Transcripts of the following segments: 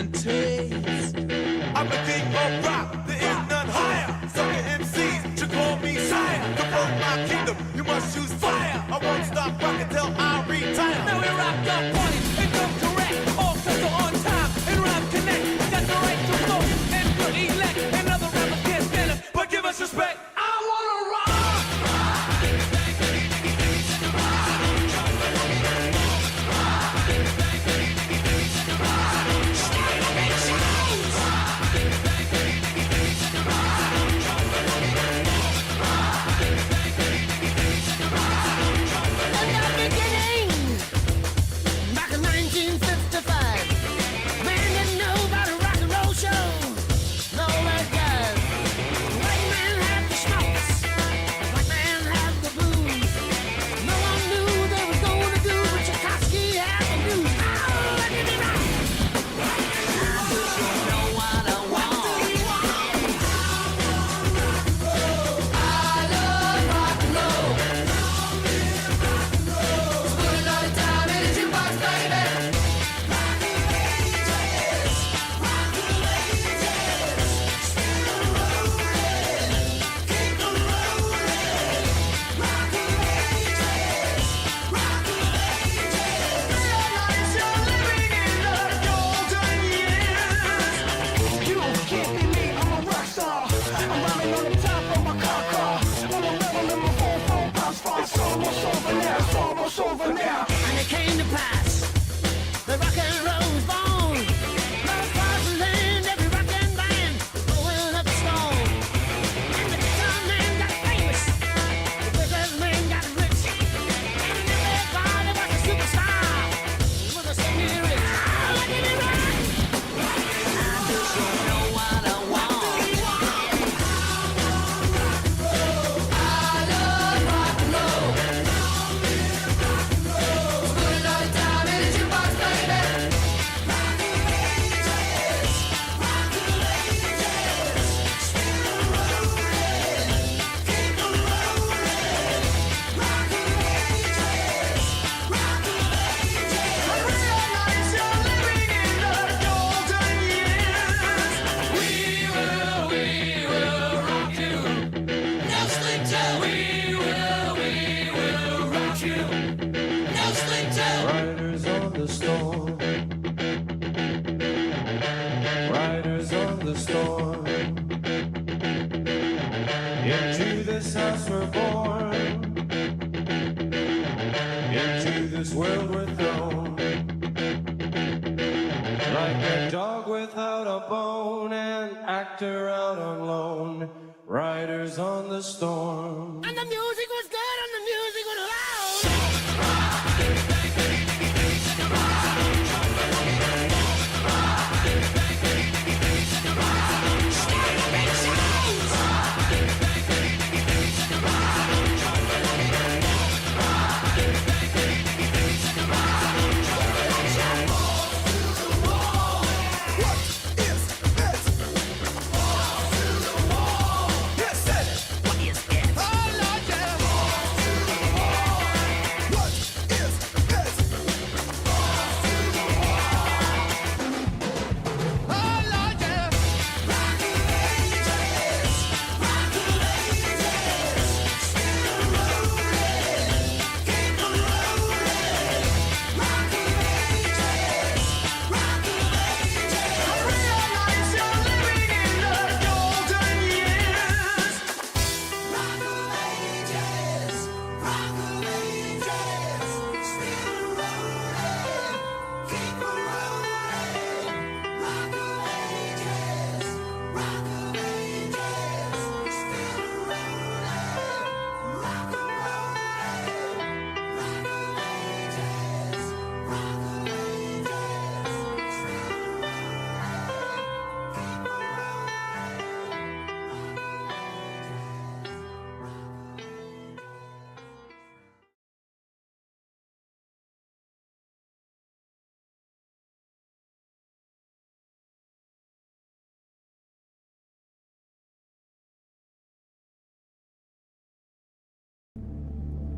and taste. I'm the king of rock, there is none higher. Sucker MCs should call me sire. To burn my kingdom, you must choose fire. I won't stop rocking till I retire. Now we rock the party and come correct. All cuts are on time and rhyme connect. Got the right to flow and to elect. And other rappers can't stand it, but give us respect. I wanna rock. Over now. And it came to pass, the rock and roll was born. Love across the land, every rock and band going up the stone. And the guitar man got famous, the business man got rich, and everybody was a superstar with a singing rich. Oh, let it rock. I just don't know what I want. I love rock and roll. Riders on the storm. Riders on the storm. Into this house we're born. Into this world we're thrown. Like a dog without a bone, an actor out on loan. Riders on the storm. And the music was good and the music was loud.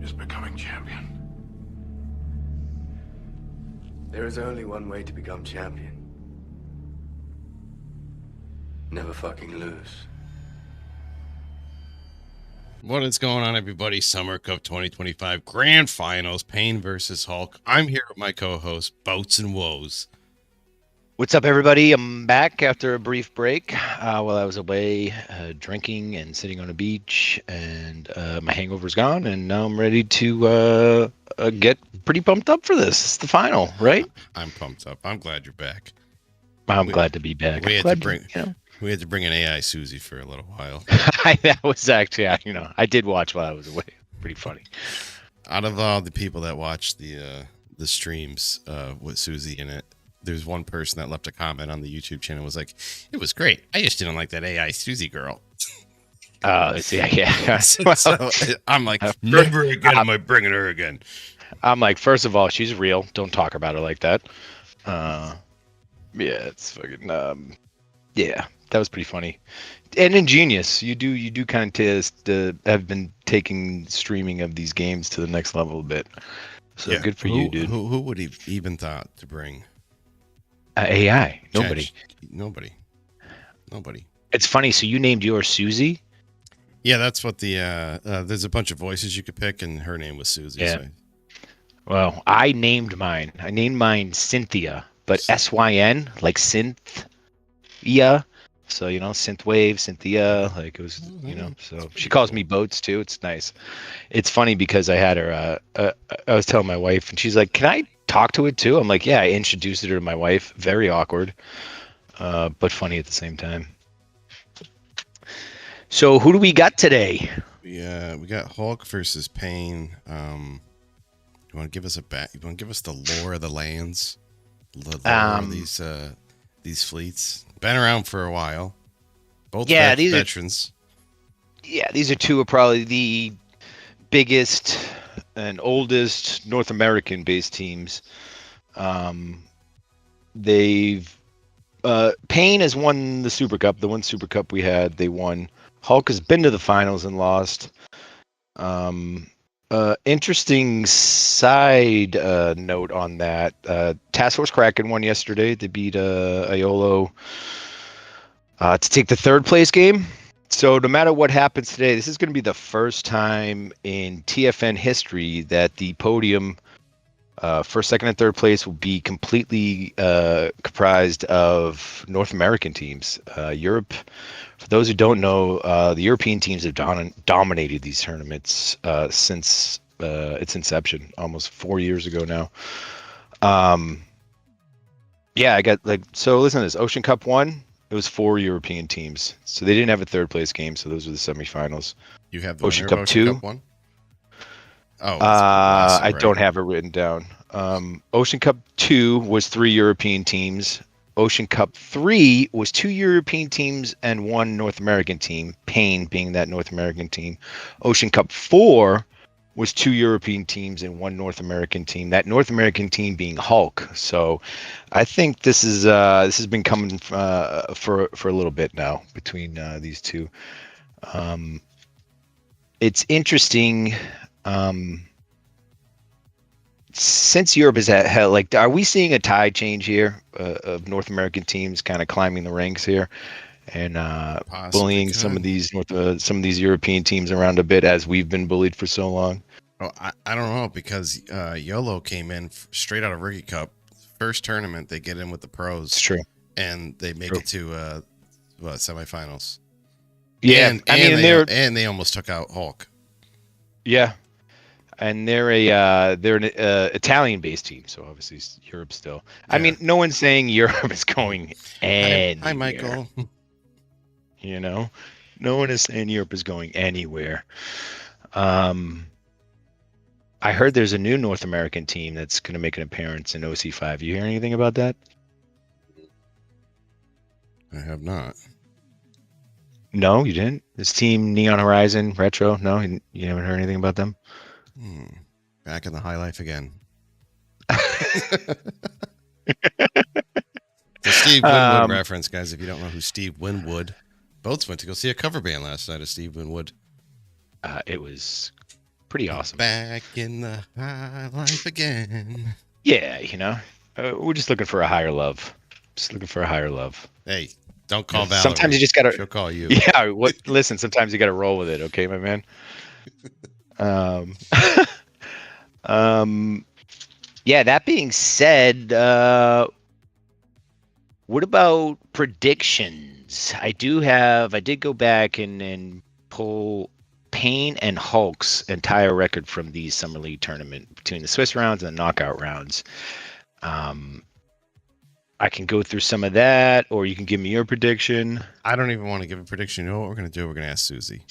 Is becoming champion. There is only one way to become champion. Never fucking lose. What is going on, everybody? Summer Cup 2025 Grand Finals, Payne versus Hulk. I'm here with my co-host, Boats and Woes. What's up, everybody? I'm back after a brief break while I was away drinking and sitting on a beach, and my hangover's gone, and now I'm ready to get pretty pumped up for this. It's the final, right? I'm pumped up. I'm glad you're back. I'm glad to be back. We had Glad we had to bring an AI Susie for a little while. that was actually, I did watch while I was away. Pretty funny. Out of all the people that watched the streams with Susie in it, there's one person that left a comment on the YouTube channel, was like, "It was great. I just didn't like that AI Susie girl." Yeah. So I'm like, never again am I bringing her again. I'm like, first of all, she's real. Don't talk about her like that. Yeah, it's fucking. Yeah, that was pretty funny and ingenious. You do kind of have been taking streaming of these games to the next level a bit. So yeah. Good for you, dude. Who would have even thought to bring AI? Nobody. Nobody. It's funny. So you named yours Susie? Yeah, that's what the there's a bunch of voices you could pick, and her name was Susie. Yeah. So. Well, I named mine. I named mine Cynthia, but SYN, like synth. Yeah. So, synthwave, Cynthia, like it was, so she calls me Boats too. It's nice. It's funny because I had her, I was telling my wife, and she's like, "Can I talk to it too?" I'm like, "Yeah." I introduced her to my wife. Very awkward, but funny at the same time. So who do we got today? We got Hulk versus Payne. You want to give us You want to give us the lore of the lands, the lore of these fleets? Been around for a while. Both these veterans. These are two of probably the biggest and oldest North American based teams. They've Payne has won the Super Cup. The one Super Cup we had, they won. Hulk has been to the finals and lost. Interesting side note on that. Task Force Kraken won yesterday. They beat Iolo to take the third place game. So no matter what happens today, this is going to be the first time in TFN history that the podium, first, second, and third place will be completely comprised of North American teams. Europe, for those who don't know, the European teams have dominated these tournaments since its inception, almost 4 years ago now. So listen to this. Ocean Cup 1, it was 4 European teams. So they didn't have a third place game, so those were the semifinals. You have the Ocean Cup 2. Cup 1? Oh, I don't have it written down. Ocean Cup 2 was 3 European teams. Ocean Cup 3 was 2 European teams and 1 North American team, Payne being that North American team. Ocean Cup 4 was 2 European teams and 1 North American team, that North American team being Hulc. So I think this has been coming for a little bit now between these two. It's interesting. Since Europe has had, are we seeing a tide change here of North American teams kind of climbing the ranks here and bullying some of these European teams around a bit as we've been bullied for so long? Well, I don't know, because YOLO came in straight out of Rookie Cup. First tournament, they get in with the pros. It's true. And they make it to semifinals. Yeah. And they almost took out Hulc. Yeah. And they're an Italian-based team, so obviously Europe still. Yeah. I mean, no one's saying Europe is going anywhere. Hi, Michael. No one is saying Europe is going anywhere. I heard there's a new North American team that's going to make an appearance in OC5. You hear anything about that? I have not. No, you didn't? This team, Neon Horizon, Retro? No, you haven't heard anything about them? Back in the high life again. The Steve Winwood reference, guys. If you don't know who Steve Winwood, Boats went to go see a cover band last night of Steve Winwood. It was pretty awesome. Back in the high life again. Yeah, we're just looking for a higher love. Just looking for a higher love. Hey, Don't call Valerie. Sometimes you just gotta. She'll call you. Yeah. Listen. Sometimes you gotta roll with it. Okay, my man. Um. Yeah. That being said, what about predictions? I did go back and pull Payne and Hulk's entire record from the Summer League tournament between the Swiss rounds and the knockout rounds. I can go through some of that, or you can give me your prediction. I don't even want to give a prediction. You know what we're going to do? We're going to ask Susie.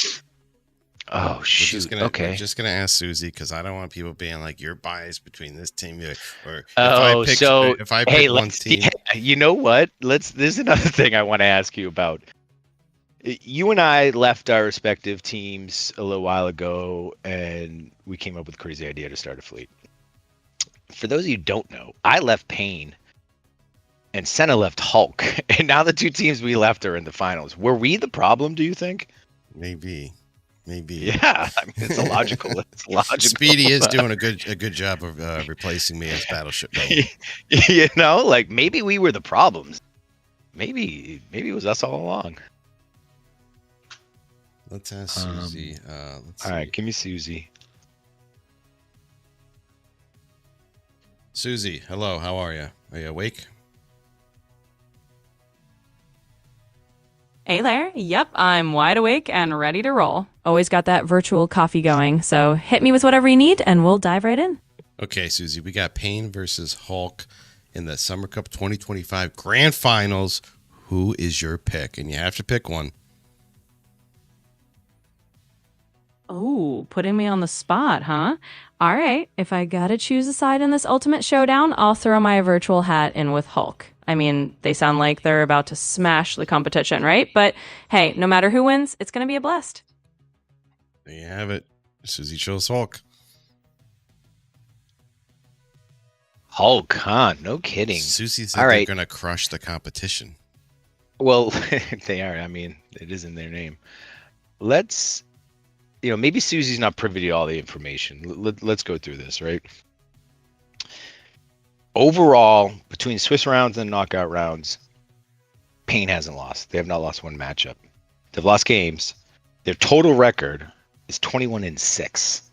Oh, shoot. Okay. We're just going to ask Susie because I don't want people being like, you're biased between this team. Or if I pick one team. Yeah, you know what? There's another thing I want to ask you about. You and I left our respective teams a little while ago, and we came up with a crazy idea to start a fleet. For those of you who don't know, I left Payne, and Senna left Hulk, and now the two teams we left are in the finals. Were we the problem, do you think? Maybe. Yeah, I mean, it's logical. Speedy is doing a good job of replacing me as Battleship. You know, like maybe we were the problems. Maybe it was us all along. Let's ask Susie. All right, give me Susie. Susie, hello. How are you? Are you awake? Hey there. Yep, I'm wide awake and ready to roll. Always got that virtual coffee going, so hit me with whatever you need and we'll dive right in. Okay, Susie, we got Payne versus Hulk in the SummerCup 2025 Grand Finals. Who is your pick? And you have to pick one. Oh, putting me on the spot, huh? All right, if I gotta choose a side in this ultimate showdown, I'll throw my virtual hat in with Hulk. I mean, they sound like they're about to smash the competition, right? But hey, no matter who wins, it's going to be a blast. There you have it. Susie chose Hulk. Hulk, huh? No kidding. Susie said they're going to crush the competition. Well, they are. I mean, it is in their name. Let's, maybe Susie's not privy to all the information. Let's go through this, right? Overall, between Swiss rounds and knockout rounds, Payne hasn't lost. They have not lost one matchup. They've lost games. Their total record is 21-6.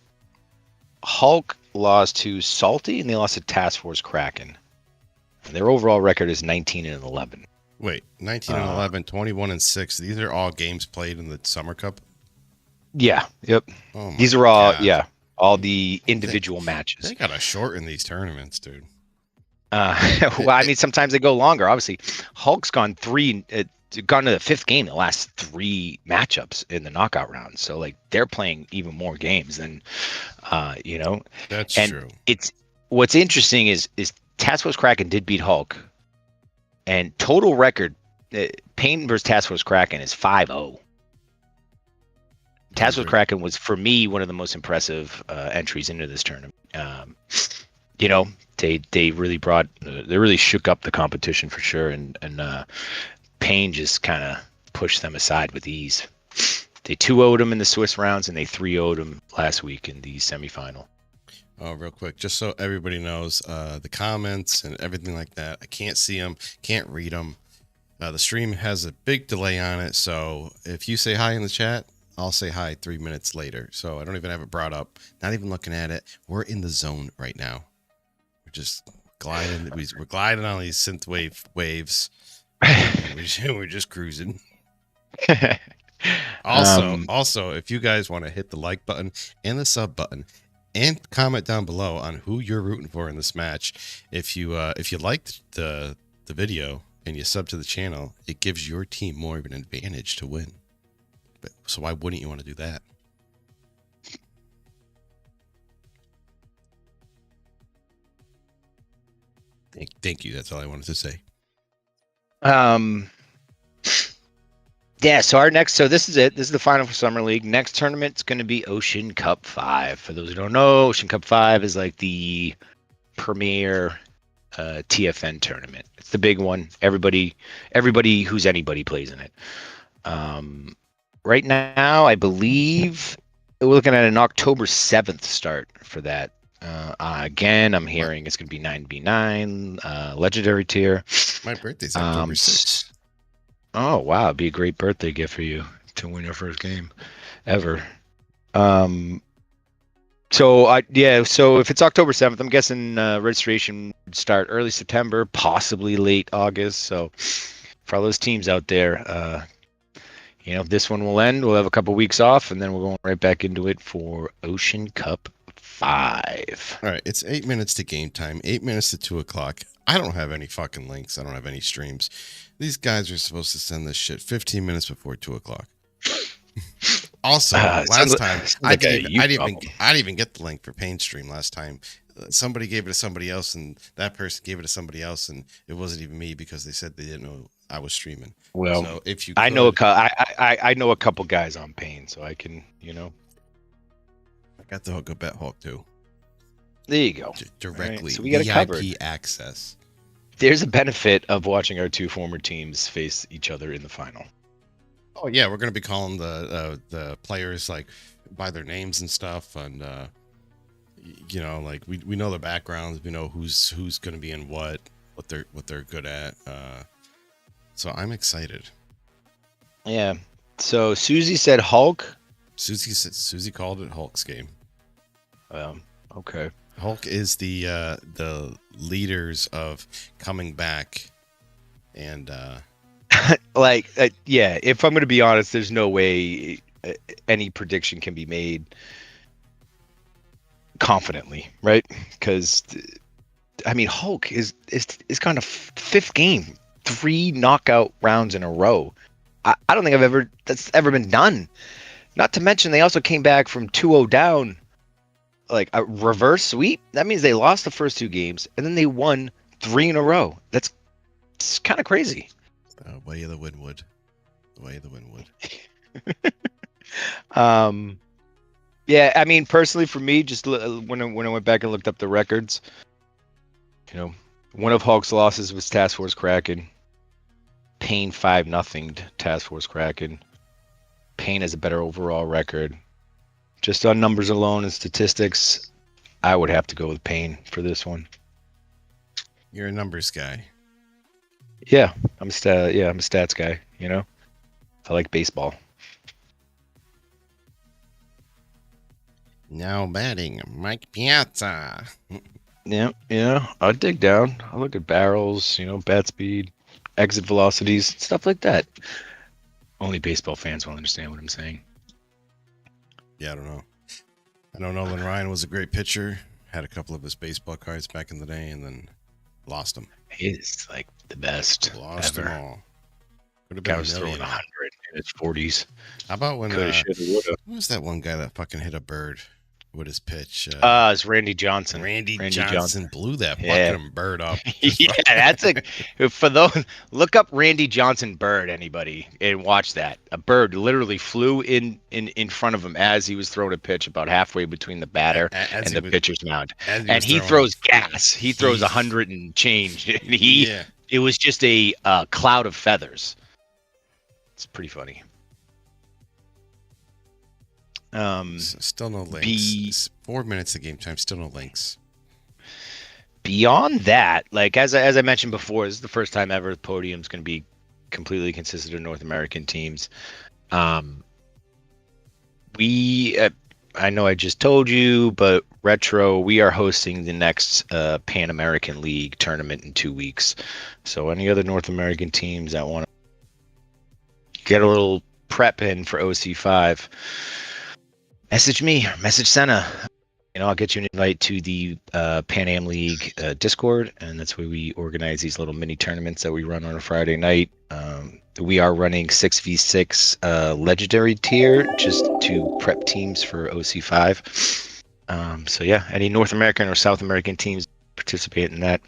Hulk lost to Salty, and they lost to Task Force Kraken. And their overall record is 19-11. Wait, 19-11, 21-6. These are all games played in the SummerCup? Yeah. Yep. Oh These are all, all the individual matches. They got to shorten these tournaments, dude. Well, I mean, sometimes they go longer. Obviously, Hulk's gone to the fifth game the last three matchups in the knockout round. So, like, they're playing even more games than, That's true. It's what's interesting is Task Force Kraken did beat Hulk, and total record Payne versus Task Force Kraken is 5-0. Task Force Kraken was, for me, one of the most impressive entries into this tournament. They really shook up the competition for sure, and Payne just kind of pushed them aside with ease. They 2-0'd them in the Swiss rounds, and they 3-0'd them last week in the semifinal. Oh, real quick, just so everybody knows, the comments and everything like that, I can't see them, can't read them. The stream has a big delay on it, so if you say hi in the chat, I'll say hi 3 minutes later. So I don't even have it brought up, not even looking at it. We're in the zone right now. We're just gliding. We're gliding on these synth waves. We're just cruising. Also, if you guys want to hit the like button and the sub button, and comment down below on who you're rooting for in this match. If you liked the video and you sub to the channel, it gives your team more of an advantage to win. So why wouldn't you want to do that? Thank you. That's all I wanted to say. Yeah, so this is it. This is the final for Summer League. Next tournament's going to be Ocean Cup 5. For those who don't know, Ocean Cup 5 is like the premier TFN tournament. It's the big one. Everybody who's anybody plays in it. Right now, I believe we're looking at an October 7th start for that. Again, I'm hearing it's going to be 9v9, legendary tier. My birthday's October 6th. Oh wow, it'd be a great birthday gift for you to win your first game ever. Um, so if it's October 7th, I'm guessing registration would start early September, possibly late August. So for all those teams out there, this one will end. We'll have a couple weeks off, and then we're going right back into it for Ocean Cup 5. All right, it's 8 minutes to game time, 8 minutes to 2 o'clock. I don't have any fucking links. I don't have any streams. These guys are supposed to send this shit 15 minutes before 2 o'clock. Also, last time I didn't even get the link for Pain Stream last time. Somebody gave it to somebody else, and that person gave it to somebody else, and it wasn't even me because they said they didn't know I was streaming. Well, so if you, I know I know a couple guys on Pain, so I can, I got the hook up at Hulc too. There you go. Directly, right, so we got it covered. VIP access. There's a benefit of watching our two former teams face each other in the final. Oh yeah, we're gonna be calling the players like by their names and stuff, and like we know their backgrounds, we know who's gonna be in what they're good at. So I'm excited. Yeah. So Susie said Hulc. Susie called it Hulk's game. Okay. Hulc is the leaders of coming back, and if I'm going to be honest, there's no way any prediction can be made confidently, right? Because Hulc is kind of fifth game, 3 knockout rounds in a row. I don't think that's ever been done. Not to mention they also came back from 2-0 down, like a reverse sweep. That means they lost the first 2 games and then they won 3 in a row. It's kind of crazy. Way of the Winwood. The way of the Winwood. Yeah, personally for me, just when I went back and looked up the records, one of Hulk's losses was Task Force Kraken. Pain 5-0 Task Force Kraken. Pain has a better overall record. Just on numbers alone and statistics, I would have to go with Pain for this one. You're a numbers guy. Yeah, I'm a stats guy, I like baseball. Now batting, Mike Piazza. Yeah, I dig down. I look at barrels, bat speed, exit velocities, stuff like that. Only baseball fans will understand what I'm saying. Yeah, I don't know. I know Nolan Ryan was a great pitcher. Had a couple of his baseball cards back in the day, and then lost them. He's like the best. Lost ever. them all. Could have Guy been was throwing 100 in his 40s. How about when? Coulda, shoulda, woulda. Who was that one guy that fucking hit a bird with his pitch? It's Randy Johnson. Randy Johnson blew that fucking bird up. Yeah, that's for those. Look up Randy Johnson bird, anybody, and watch that. A bird literally flew in front of him as he was throwing a pitch about halfway between the batter and the pitcher's mound. And he throws gas. He throws 100 and change. It was just a cloud of feathers. It's pretty funny. Still no links. 4 minutes of game time. Still no links. Beyond that, like as I mentioned before, this is the first time ever the podium's going to be completely consisted of North American teams. I know I just told you, but Retro, we are hosting the next Pan American League tournament in 2 weeks. So any other North American teams that want to get a little prep in for OC5, message me, message Senna. I'll get you an invite to the Pan Am League Discord, and that's where we organize these little mini tournaments that we run on a Friday night. We are running 6v6 legendary tier just to prep teams for OC5. So yeah, any North American or South American teams participate in that,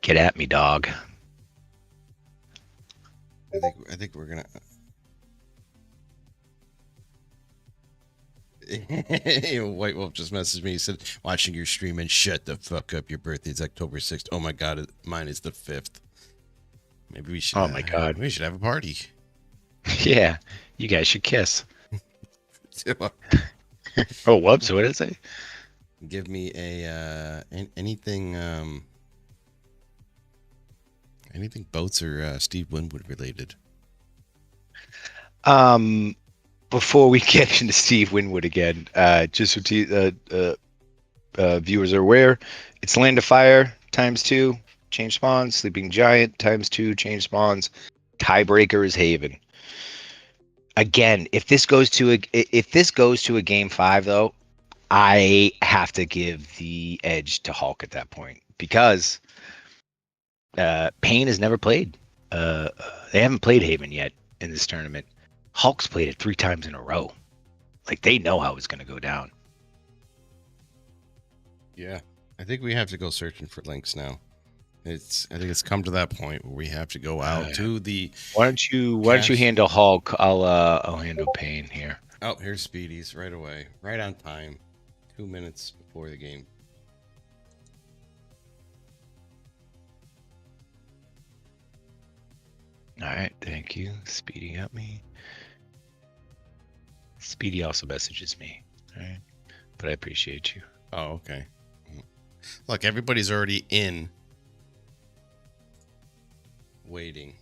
get at me, dog. I think we're gonna. White Wolf just messaged me. He said, "Watching your stream and shut the fuck up. Your birthday's October 6th. Oh my god, mine is the 5th. Maybe we should. Oh my god, we should have a party. Yeah, you guys should kiss." Oh, whoops! What did it say? Give me a anything boats or Steve Winwood related. Before we get into Steve Winwood again, just so viewers are aware, it's Land of Fire ×2, change spawns. Sleeping Giant ×2, change spawns. Tiebreaker is Haven. Again, if this goes to a game 5 though, I have to give the edge to Hulk at that point because Payne has never played. They haven't played Haven yet in this tournament. Hulk's played it 3 times in a row. Like they know how it's going to go down. Yeah, I think we have to go searching for links now. I think it's come to that point where we have to go out to the. Why don't you handle Hulk? I'll handle Payne here. Oh, here's Speedy's right away, right on time, 2 minutes before the game. All right, thank you. Speedy got me. Speedy also messages me. All right, but I appreciate you. Oh, okay. Look, everybody's already in. Waiting.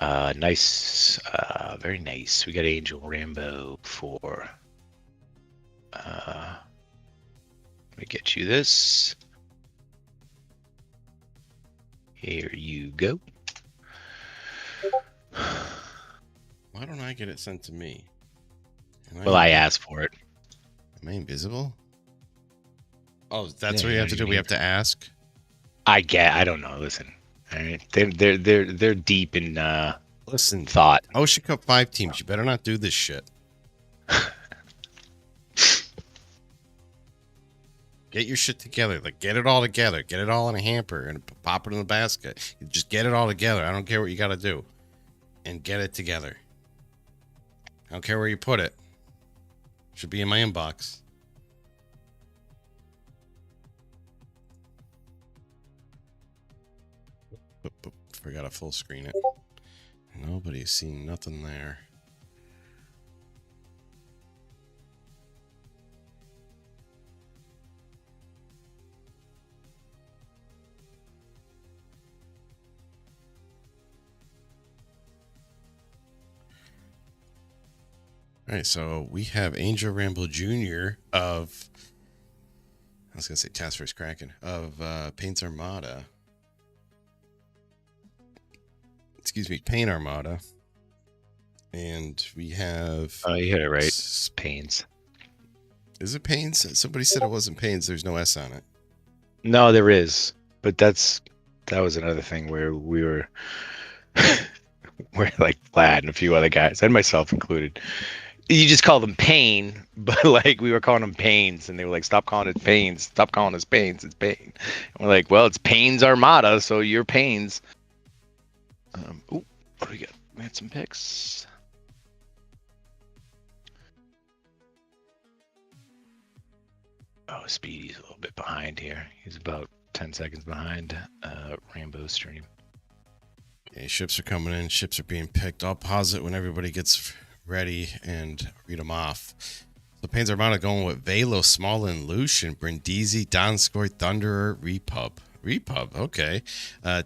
Nice. Very nice. We got Angel Rambo for. Let me get you this. Here you go. Why don't I get it sent to me? Well, I asked for it. Am I invisible? Oh, that's what we have to do. We have to ask. I don't know. Listen, all right. They're deep in Listen, thought. Ocean Cup 5 teams, you better not do this shit. Get your shit together. Like, get it all together. Get it all in a hamper and pop it in the basket. Just get it all together. I don't care what you got to do. And get it together. I don't care where you put it. Should be in my inbox. Forgot to full screen it. Nobody's seen nothing there. All right, so we have Angel Rambo Jr. of, I was going to say Task Force Kraken, of Pain's Armada. Excuse me, Pain Armada. And we have... Oh, you hit it right. It's Pains. Is it Pains? Somebody said it wasn't Pains. There's no S on it. No, there is. But that was another thing where we were... we're like Vlad and a few other guys, and myself included. You just call them Pain, but like we were calling them Pains, and they were like, "Stop calling it Pains. Stop calling us Pains. It's Pain." And we're like, "Well, it's Pain's Armada, so you're Pains." What do we got? We had some picks. Oh, Speedy's a little bit behind here. He's about 10 seconds behind Rambo's stream. Okay, ships are coming in. Ships are being picked. I'll pause it when everybody gets ready and read them off. So Pain's Armada going with Velo, Smallin, Lucian, Brindisi, Donskoy, Thunderer, Repub, okay.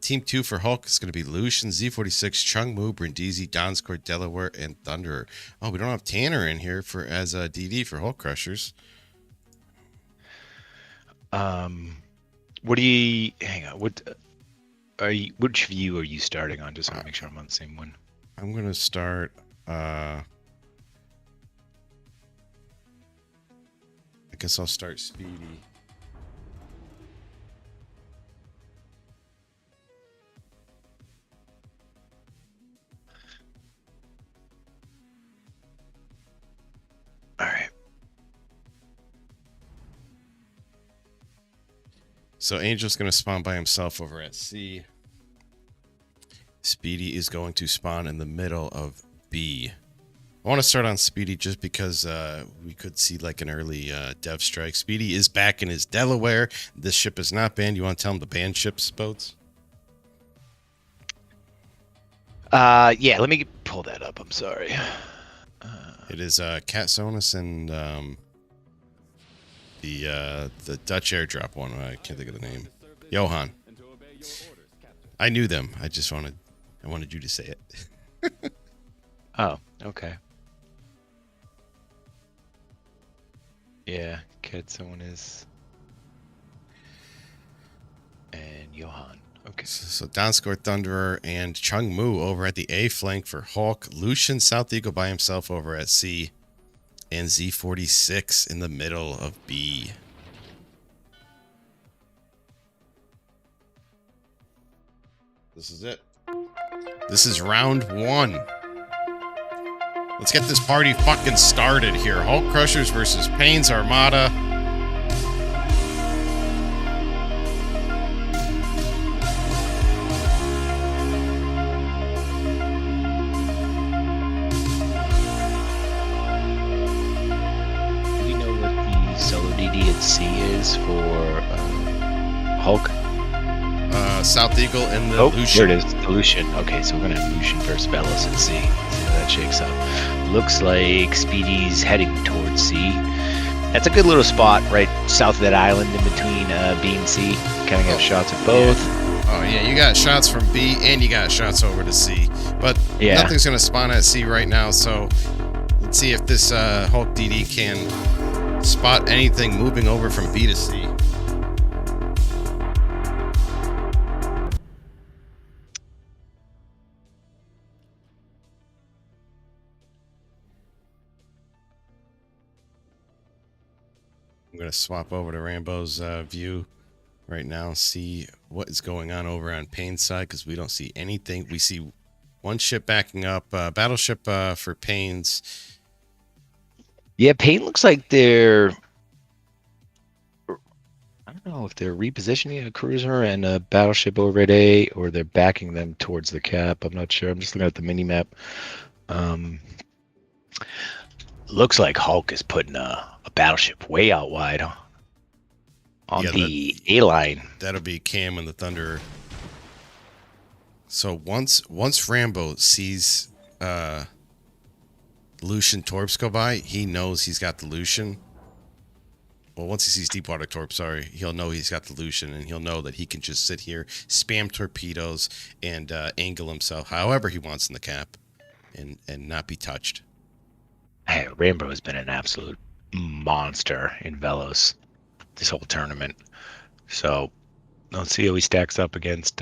Team 2 for Hulk is going to be Lucian, Z46, Chungmu, Brindisi, Donskoy, Delaware, and Thunderer. Oh, we don't have Tanner in here as a DD for Hulk Crushers. What do you... Hang on. Which view are you starting on? Just want to make sure I'm on the same one. I'm going to start... I guess I'll start Speedy. All right. So Angel's going to spawn by himself over at C. Speedy is going to spawn in the middle of B. I want to start on Speedy just because we could see like an early dev strike. Speedy is back in his Delaware. This ship is not banned. You want to tell him to ban ships, Boats? Yeah, let me pull that up. I'm sorry. It is Cat Sonus and the Dutch airdrop one. I can't think of the name. Johan. I knew them. I wanted you to say it. Oh, okay. Yeah, Kedzone is. And Johan. Okay. So Donskoy Thunderer and Chung Mu over at the A flank for Hulk. Lucian South Eagle by himself over at C. And Z46 in the middle of B. This is it. This is round 1. Let's get this party fucking started here. Hulk Crushers versus Payne's Armada. Do we know what the solo DD at C is for Hulk? South Eagle and the Oh, Lucian. there it is. The Lucian. Okay, so we're going to have Lucian versus Velos at C. See how that shakes up. Looks like Speedy's heading towards C. That's a good little spot right south of that island in between B and C. Kind of got shots at both. Oh, yeah, you got shots from B and you got shots over to C. But Yeah. nothing's going to spawn at C right now, so let's see if this Hulk DD can spot anything moving over from B to C. I'm going to swap over to Rambo's view right now, see what is going on over on Payne's side, because we don't see anything. We see one ship backing up, battleship for Payne's. Yeah, Payne looks like they're... I don't know if they're repositioning a cruiser and a battleship over at A, or they're backing them towards the cap. I'm not sure. I'm just looking at the mini-map. Looks like Hulk is putting a battleship way out wide on Yeah, the A line. That'll be Cam and the Thunderer. So once Rambo sees Lucian Torps go by, he knows he's got the Lucian. Well, once he sees Deepwater Torp, he'll know he's got the Lucian, and he'll know that he can just sit here, spam torpedoes, and angle himself however he wants in the cap, and not be touched. Hey, Rambo has been an absolute monster in Velos this whole tournament. So let's see how he stacks up against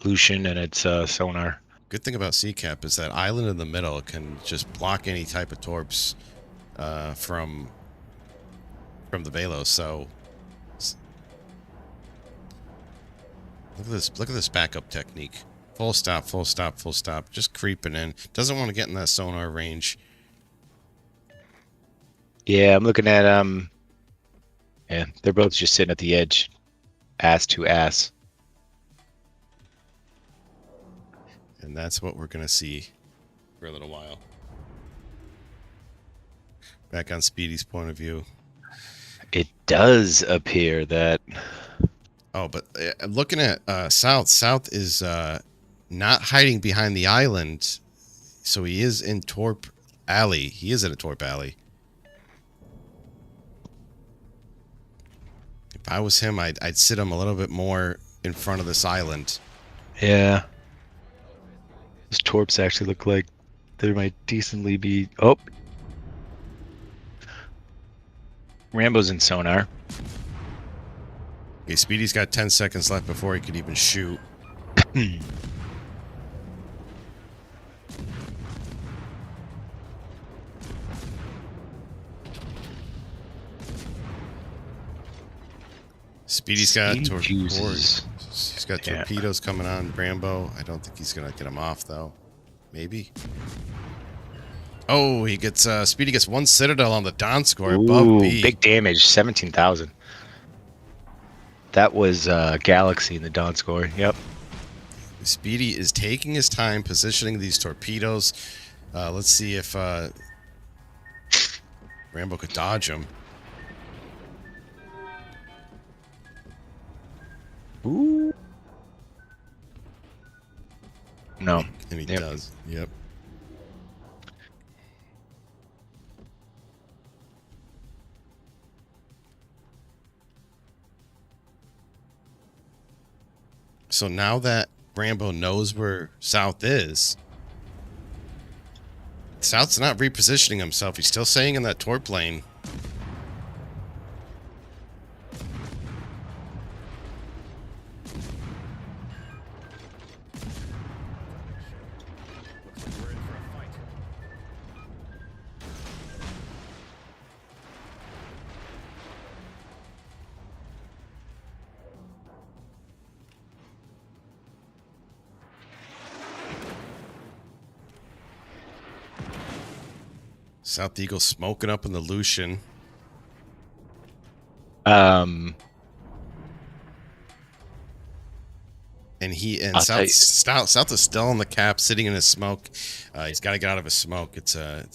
Lucian and its sonar. Good thing about CCAP is that island in the middle can just block any type of torps from the Velos. So look at this backup technique. Full stop, full stop, full stop. Just creeping in. Doesn't want to get in that sonar range. Yeah, I'm looking at yeah, they're both just sitting at the edge, ass to ass. And that's what we're going to see for a little while. Back on Speedy's point of view. It does appear that... Oh, but looking at South is not hiding behind the island. So he is in Torp Alley. He is in a Torp Alley. If I was him, I'd sit him a little bit more in front of this island. Yeah. Those torps actually look like there might decently be... Oh! Rambo's in sonar. Okay, Speedy's got 10 seconds left before he could even shoot. Speedy's got he's got torpedoes coming on Rambo. I don't think he's gonna get him off though. Maybe. Oh, he gets Speedy gets one Citadel on the Donskoy above B. Big damage, 17,000. That was Galaxy in the Donskoy. Yep. Speedy is taking his time positioning these torpedoes. Let's see if Rambo could dodge them. Ooh. No. And he does. Yep. So now that Rambo knows where South is, South's not repositioning himself. He's still staying in that torp lane. South Eagle smoking up in the Lucian. Um, And I'll tell you- South is still in the cap, sitting in his smoke. He's got to get out of his smoke. It's a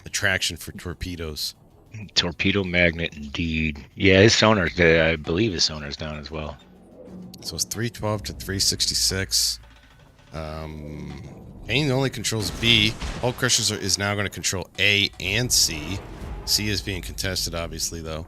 attraction for torpedoes. torpedo magnet, indeed. Yeah, his sonar's. I believe his sonar's down as well. So it's 312 to 366. Payne only controls B. Hulk Crushers is now going to control A and C. C is being contested, obviously, though.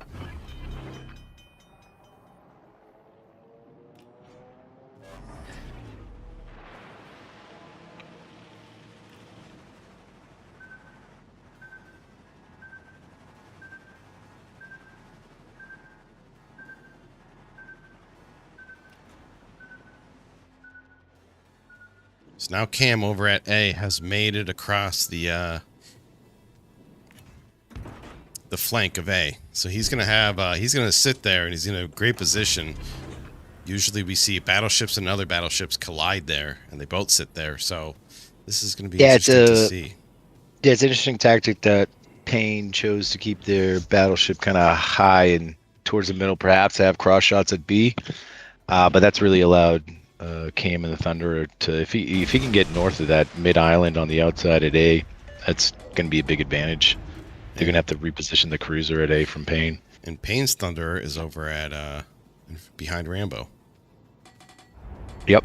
So now Cam over at A has made it across the flank of A. So he's gonna have he's gonna sit there and he's in a great position. Usually we see battleships and other battleships collide there, and they both sit there. So this is gonna be interesting to see. Yeah, it's an interesting tactic that Payne chose to keep their battleship kind of high and towards the middle, perhaps to have cross shots at B. But that's really allowed Cam and the Thunderer to, if he can get north of that mid island on the outside at A, that's going to be a big advantage. They're going to have to reposition the cruiser at A from Payne. And Payne's Thunderer is over at behind Rambo. Yep.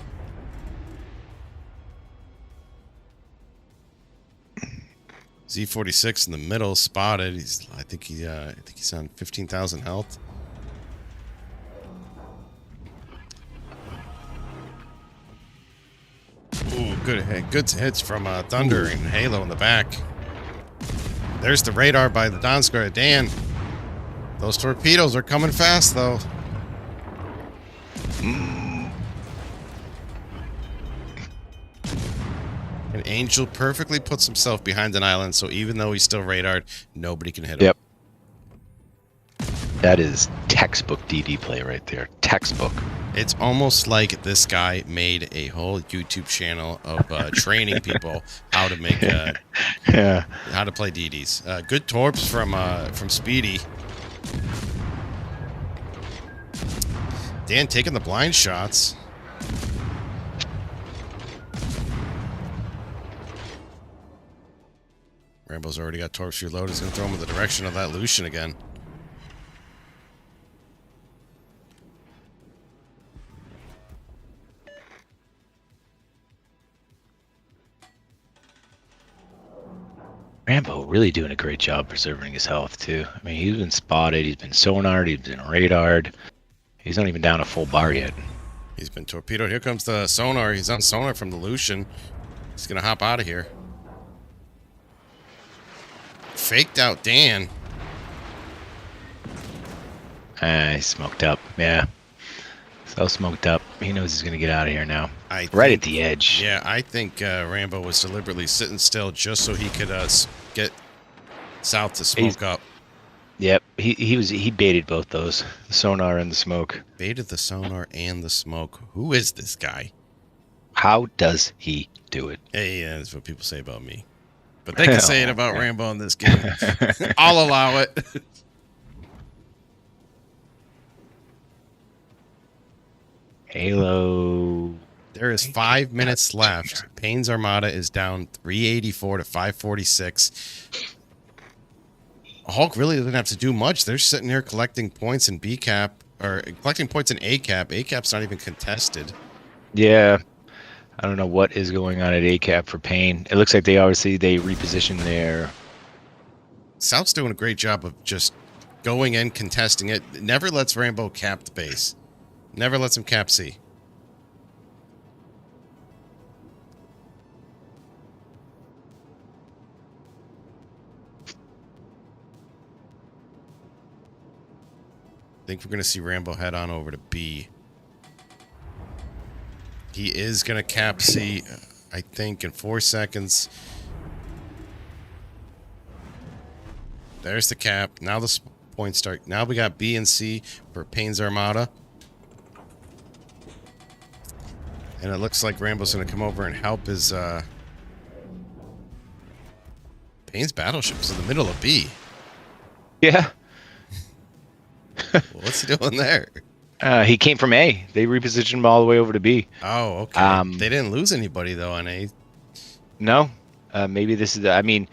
Z46 in the middle, spotted. I think he's on 15,000 health. Ooh, good hits from Thunder and Halo in the back. There's the radar by the Donskoy. Dan, those torpedoes are coming fast, though. And Angel perfectly puts himself behind an island, so even though he's still radared, nobody can hit him. Yep. That is textbook DD play right there. Textbook. It's almost like this guy made a whole YouTube channel of training people how to make Yeah. how to play DDs. Good torps from Speedy. Dan taking the blind shots. Rambo's already got torps reloaded. He's going to throw him in the direction of that Lucian again. Rambo really doing a great job preserving his health, too. I mean, he's been spotted, he's been sonared, he's been radared. He's not even down a full bar yet. He's been torpedoed. Here comes the sonar. He's on sonar from the Lucian. He's going to hop out of here. Faked out Dan. He's smoked up. Yeah. So smoked up. He knows he's going to get out of here now. Right at the edge. Yeah, I think Rambo was deliberately sitting still just so he could get South to smoke up. Yep. He baited both those. The sonar and the smoke. Baited the sonar and the smoke. Who is this guy? How does he do it? Hey, yeah, that's what people say about me. But they can say it about Rambo in this game. I'll allow it. Halo. There is 5 minutes left. Payne's Armada is down 384 to 546. Hulk really doesn't have to do much. They're sitting here collecting points in B cap, or collecting points in A cap. A cap's not even contested. Yeah. I don't know what is going on at A cap for Payne. It looks like they repositioned their. South's doing a great job of just going in, contesting it. Never lets Rambo cap the base. Never lets him cap C. think we're going to see Rambo head on over to B. He is going to cap C, I think, in 4 seconds. There's the cap. Now the points start. Now we got B and C for Payne's Armada. And it looks like Rambo's going to come over and help his... Payne's Battleship is in the middle of B. Yeah. What's he doing there? He came from A. They repositioned him all the way over to B. Oh, okay. They didn't lose anybody, though, on A. No. Maybe this is... I mean...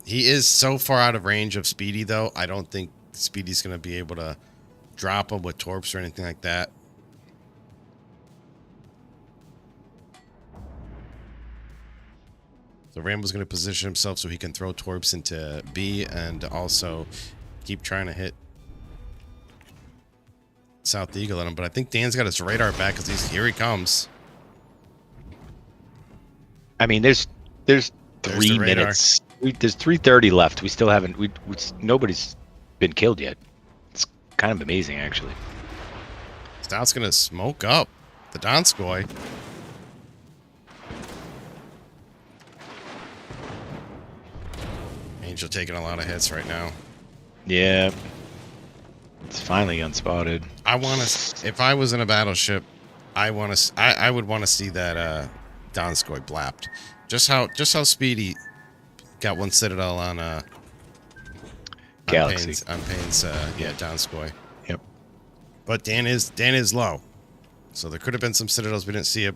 He is so far out of range of Speedy, though. I don't think Speedy's going to be able to drop him with torps or anything like that. So Rambo's going to position himself so he can throw torps into B and also keep trying to hit South Eagle at him. But I think Dan's got his radar back because here he comes. I mean, there's 3 minutes. There's 3:30 left. We still haven't. Nobody's been killed yet. It's kind of amazing, actually. Stout's going to smoke up the Donskoy. Angel taking a lot of hits right now. Yeah. It's finally unspotted. I want to. If I was in a battleship, I would want to see that Donskoy blapped. Just how Speedy got one Citadel on Galaxy. On Payne's Donskoy. Yep. But Dan is low, so there could have been some Citadels we didn't see it.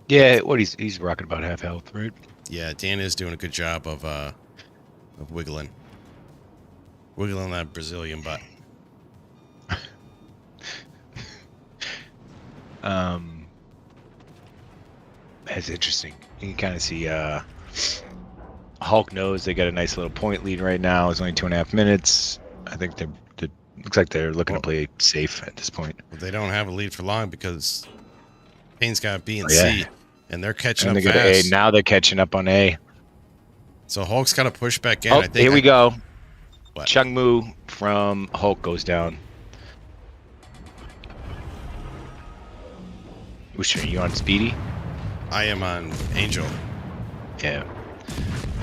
Yeah, he's rocking about half health, right? Yeah, Dan is doing a good job of wiggling that Brazilian butt. That's interesting. You can kind of see Hulc knows they got a nice little point lead right now. It's only 2.5 minutes. I think they looks like they're looking to play safe at this point. Well, they don't have a lead for long because Payne's got B and C, and they're catching up they got fast. A. Now they're catching up on A. So Hulk's got to push back in. Oh, I think here we go. What? Chung Mu from Hulc goes down. Which are you on, Speedy? I am on Angel. Yeah.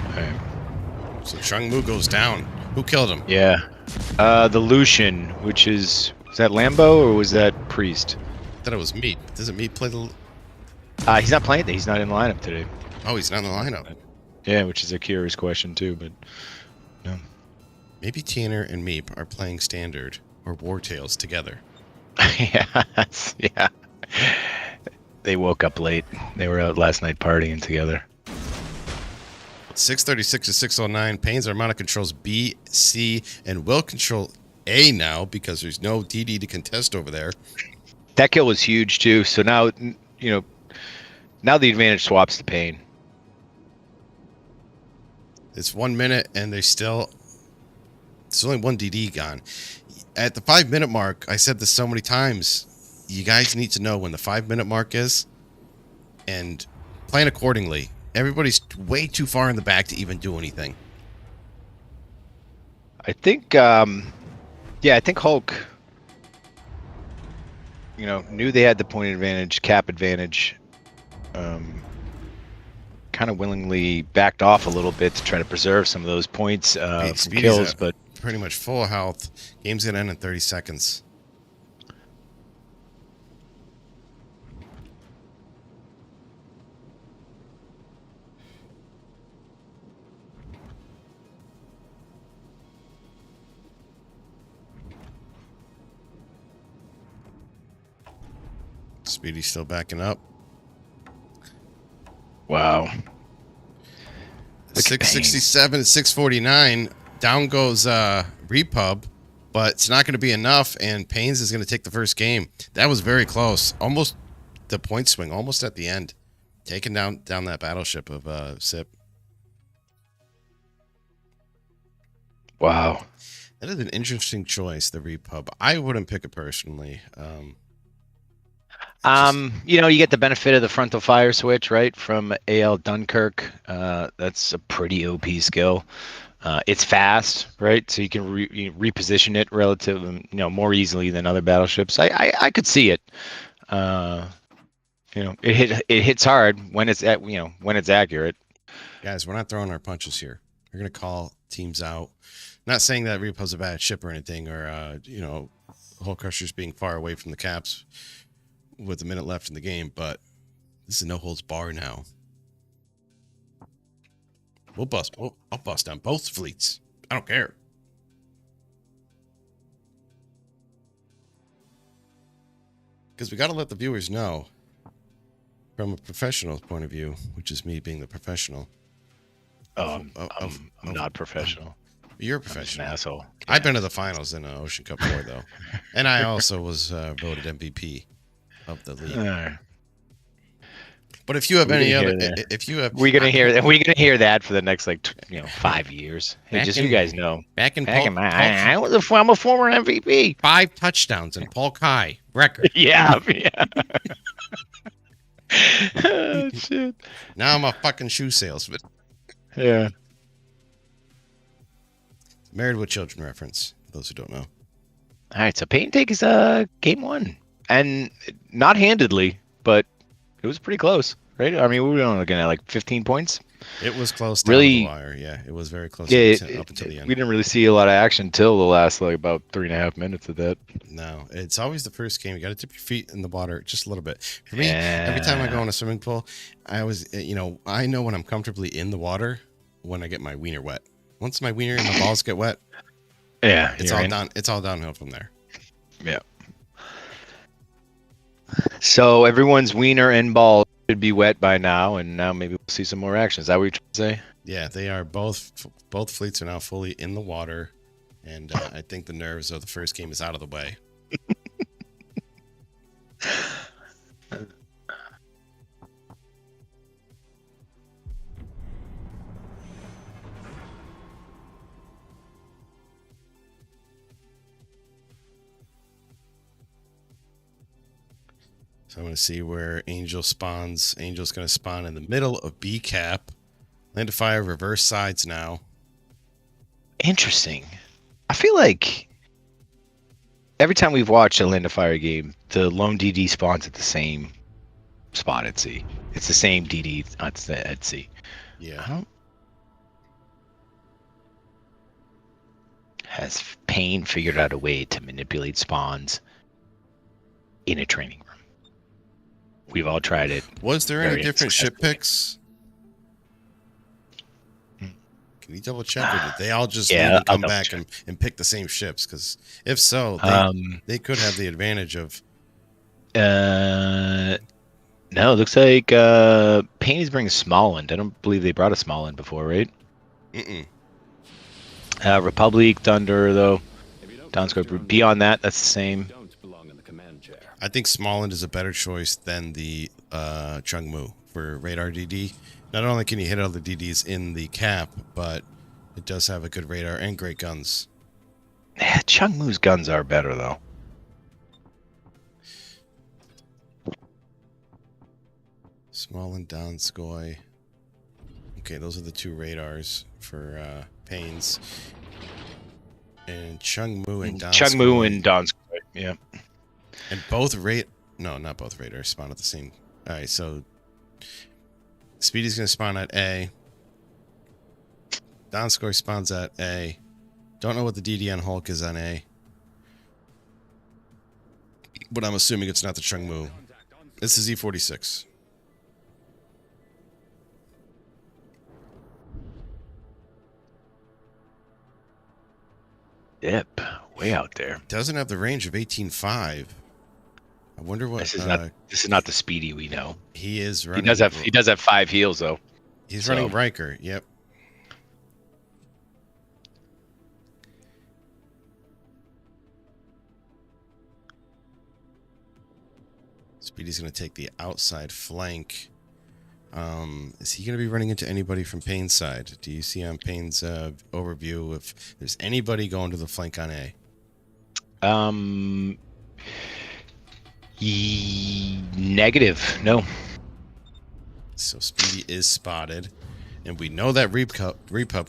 All right. So Chung Mu goes down. Who killed him? Yeah. The Lucian, which is that Lambo or was that Priest? I thought it was Meat. Doesn't Meat play the... He's not playing. He's not in the lineup today. Oh, he's not in the lineup. Yeah, which is a curious question too, but no. Maybe Tanner and Meep are playing Standard or War Tales together. Yeah. They woke up late. They were out last night partying together. 636 to 609. Payne's Armada controls B, C, and will control A now because there's no DD to contest over there. That kill was huge too. So now, now the advantage swaps to Payne. It's 1 minute and there's only one DD gone. At the 5 minute mark, I said this so many times, you guys need to know when the 5 minute mark is and plan accordingly. Everybody's way too far in the back to even do anything. I think, I think Hulc, knew they had the point advantage, cap advantage, kind of willingly backed off a little bit to try to preserve some of those points from kills, but pretty much full health. Game's gonna end in 30 seconds. Speedy's still backing up. wow. 667 to 649. Down goes Repub, but it's not going to be enough, and Payne's is going to take the first game. That was very close. Almost the point swing, almost at the end. Taking down that battleship of SIP. Wow. That is an interesting choice, the Repub. I wouldn't pick it personally. You get the benefit of the frontal fire switch, right, from AL Dunkirk. That's a pretty OP skill. It's fast, right? So you can reposition it relative, more easily than other battleships. I could see it. It hits hard when it's when it's accurate. Guys, we're not throwing our punches here. We're gonna call teams out. Not saying that Repo's a bad ship or anything, or Hull Crushers being far away from the caps with a minute left in the game, but this is no holds bar now. I'll bust down both fleets. I don't care. Because we got to let the viewers know from a professional point of view, which is me being the professional. I'm not professional. You're a I'm just professional. an asshole. Yeah. I've been to the finals in Ocean Cup 4, though. And I also was voted MVP of the league. But if you have any other, we're gonna hear that for the next 5 years. Hey, just so you guys know, I'm a former MVP. 5 touchdowns in Paul Kai record. Yeah. Oh, shit. Now I'm a fucking shoe salesman. Yeah. Married with Children reference. For those who don't know. All right, so Payne takes game 1, and not handedly, but it was pretty close, right? I mean, we were only looking at 15 points. It was close down really, the wire. Yeah, it was very close up until the end. We didn't really see a lot of action till the last about 3.5 minutes of that. No, it's always the first game. You got to dip your feet in the water just a little bit. For me, every time I go in a swimming pool, I always, I know when I'm comfortably in the water when I get my wiener wet. Once my wiener and my balls get wet, yeah, it's all down. It's all downhill from there. Yeah. So everyone's wiener and ball should be wet by now, and now maybe we'll see some more action. Is that what you're trying to say? Yeah, they are both fleets are now fully in the water, and I think the nerves of the first game is out of the way. So I'm going to see where Angel spawns. Angel's going to spawn in the middle of B cap. Land of Fire, reverse sides now. Interesting. I feel like every time we've watched a Land of Fire game, the lone DD spawns at the same spot at sea. It's the same DD at sea. Yeah. Has Payne figured out a way to manipulate spawns in a training room? We've all tried it. Was there any different ship picks? Can you double check, or did they all just come back and pick the same ships? Because if so, they could have the advantage of. No, it looks like Payne is bringing Smallland. I don't believe they brought a Smallland before, right? Republic, Thunder, though. Downscope. Beyond that, that's the same. I think Smallland is a better choice than the Chungmu for radar DD. Not only can you hit all the DDs in the cap, but it does have a good radar and great guns. Yeah, Chungmu's guns are better, though. Smallland, Donskoy. Okay, those are the 2 radars for Payne's. And Chungmu and Donskoy. Chungmu and Donskoy, yeah. And not both radars spawn at the same. All right, so Speedy's going to spawn at A. Donskoy spawns at A. Don't know what the DD on Hulc is on A. But I'm assuming it's not the Chungmu. This is E46. Yep, way out there. Doesn't have the range of 18.5. I wonder what. This is not the Speedy we know. He is running. He does have 5 heals though. He's running Riker. Yep. Speedy's going to take the outside flank. Is he going to be running into anybody from Payne's side? Do you see on Payne's overview if there's anybody going to the flank on A? Negative. No. So Speedy is spotted. And we know that Repub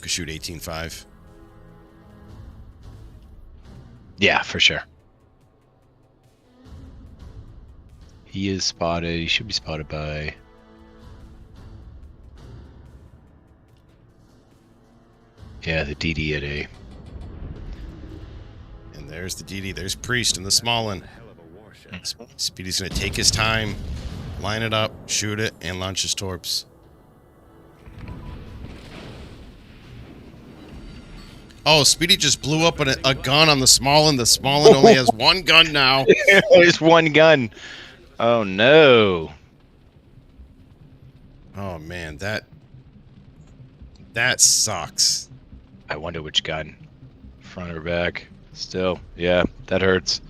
could shoot 18.5. Yeah, for sure. He is spotted. He should be spotted by... Yeah, the DD at A. And there's the DD. There's Priest and the Smolin. Speedy's going to take his time, line it up, shoot it, and launch his torps. Oh, Speedy just blew up a gun on the Smolin. The Smolin only has one gun now. There's one gun. Oh, no. Oh, man, that sucks. I wonder which gun. Front or back. Still, yeah, that hurts.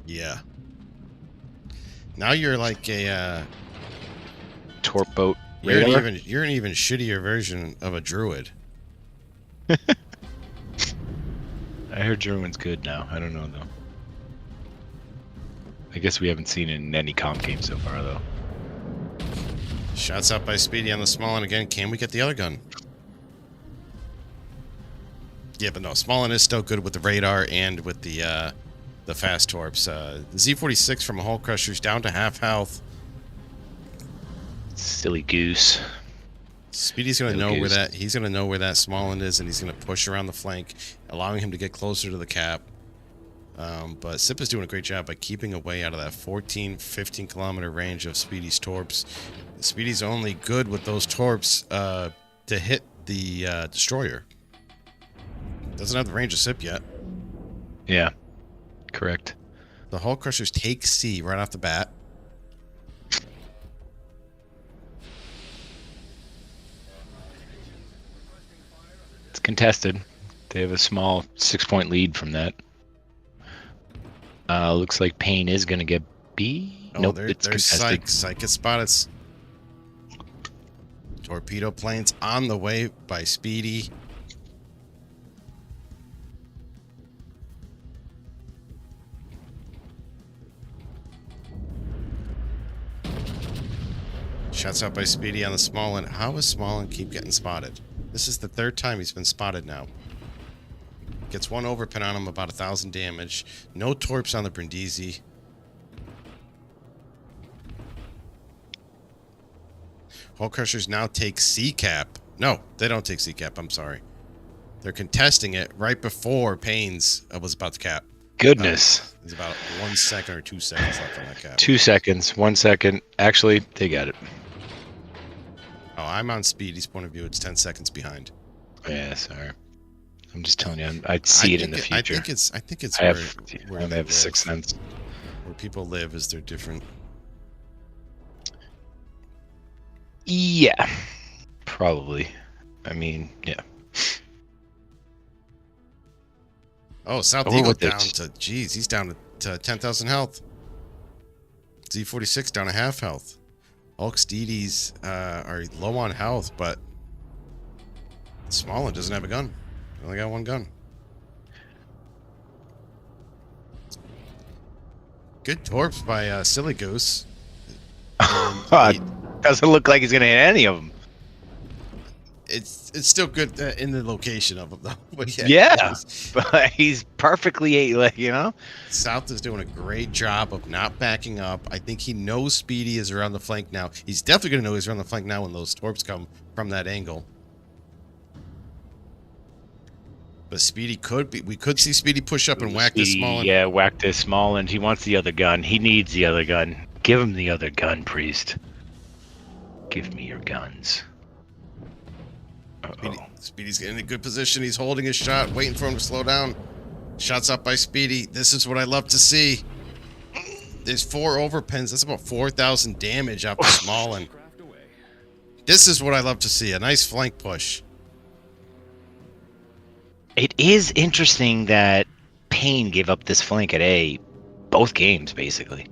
Yeah. Now you're like a Torp boat. you're radar? an even shittier version of a druid. I heard Druid's good now. I don't know, though. I guess we haven't seen it in any comp game so far, though. Shots out by Speedy on the Smolin again. Can we get the other gun? Yeah, but no, Smolin is still good with the radar and with the fast torps. The Z46 from Hulc Crusher's down to half health. Silly goose. Speedy's gonna know where that Smolin is, and he's gonna push around the flank, allowing him to get closer to the cap. But Sip is doing a great job by keeping away out of that 14-15 kilometer range of Speedy's torps. Speedy's only good with those torps to hit the destroyer. Doesn't have the range of Sip yet. Yeah, correct. The Hulc Crushers take C right off the bat. It's contested. They have a small 6-point lead from that. Looks like Payne is going to get B. Oh, Nope, there's contested. Psych gets spotted. Torpedo planes on the way by Speedy. Shots out by Speedy on the Smolin. How does Smolin keep getting spotted? This is the third time he's been spotted now. Gets one overpin on him, about 1,000 damage. No torps on the Brindisi. Hulc Crushers now take C-cap. No, they don't take C-cap. I'm sorry. They're contesting it right before Payne's was about to cap. Goodness. There's about 1 second or 2 seconds left on that cap. 2 seconds. 1 second. Actually, they got it. Oh, I'm on Speedy's point of view. It's 10 seconds behind. Yeah, sorry. I'm just telling you, I'd see it in the future. I think it's I where have they a live. sixth sense. Where people live is they're different. Yeah, probably. I mean, yeah. Oh, South Oh, Eagle what down this? to, geez, he's down to 10,000 health. Z46 down to half health. Hulk's DDs are low on health, but Smolin doesn't have a gun. He only got one gun. Good torps by Silly Goose. Doesn't look like he's gonna hit any of them. It's still good in the location of them, though. But Yeah, but he's perfectly, like, you know. South is doing a great job of not backing up. I think he knows Speedy is around the flank now. He's definitely going to know he's around the flank now when those torps come from that angle. But Speedy could be. We could see Speedy push up and whack this Smolin. Yeah, whack this small, and he wants the other gun. He needs the other gun. Give him the other gun, priest. Give me your guns. Speedy's getting in a good position. He's holding his shot, waiting for him to slow down. Shots up by Speedy. This is what I love to see. There's 4 overpins. That's about 4,000 damage off the Smolin. This is what I love to see. A nice flank push. It is interesting that Payne gave up this flank at A both games, basically.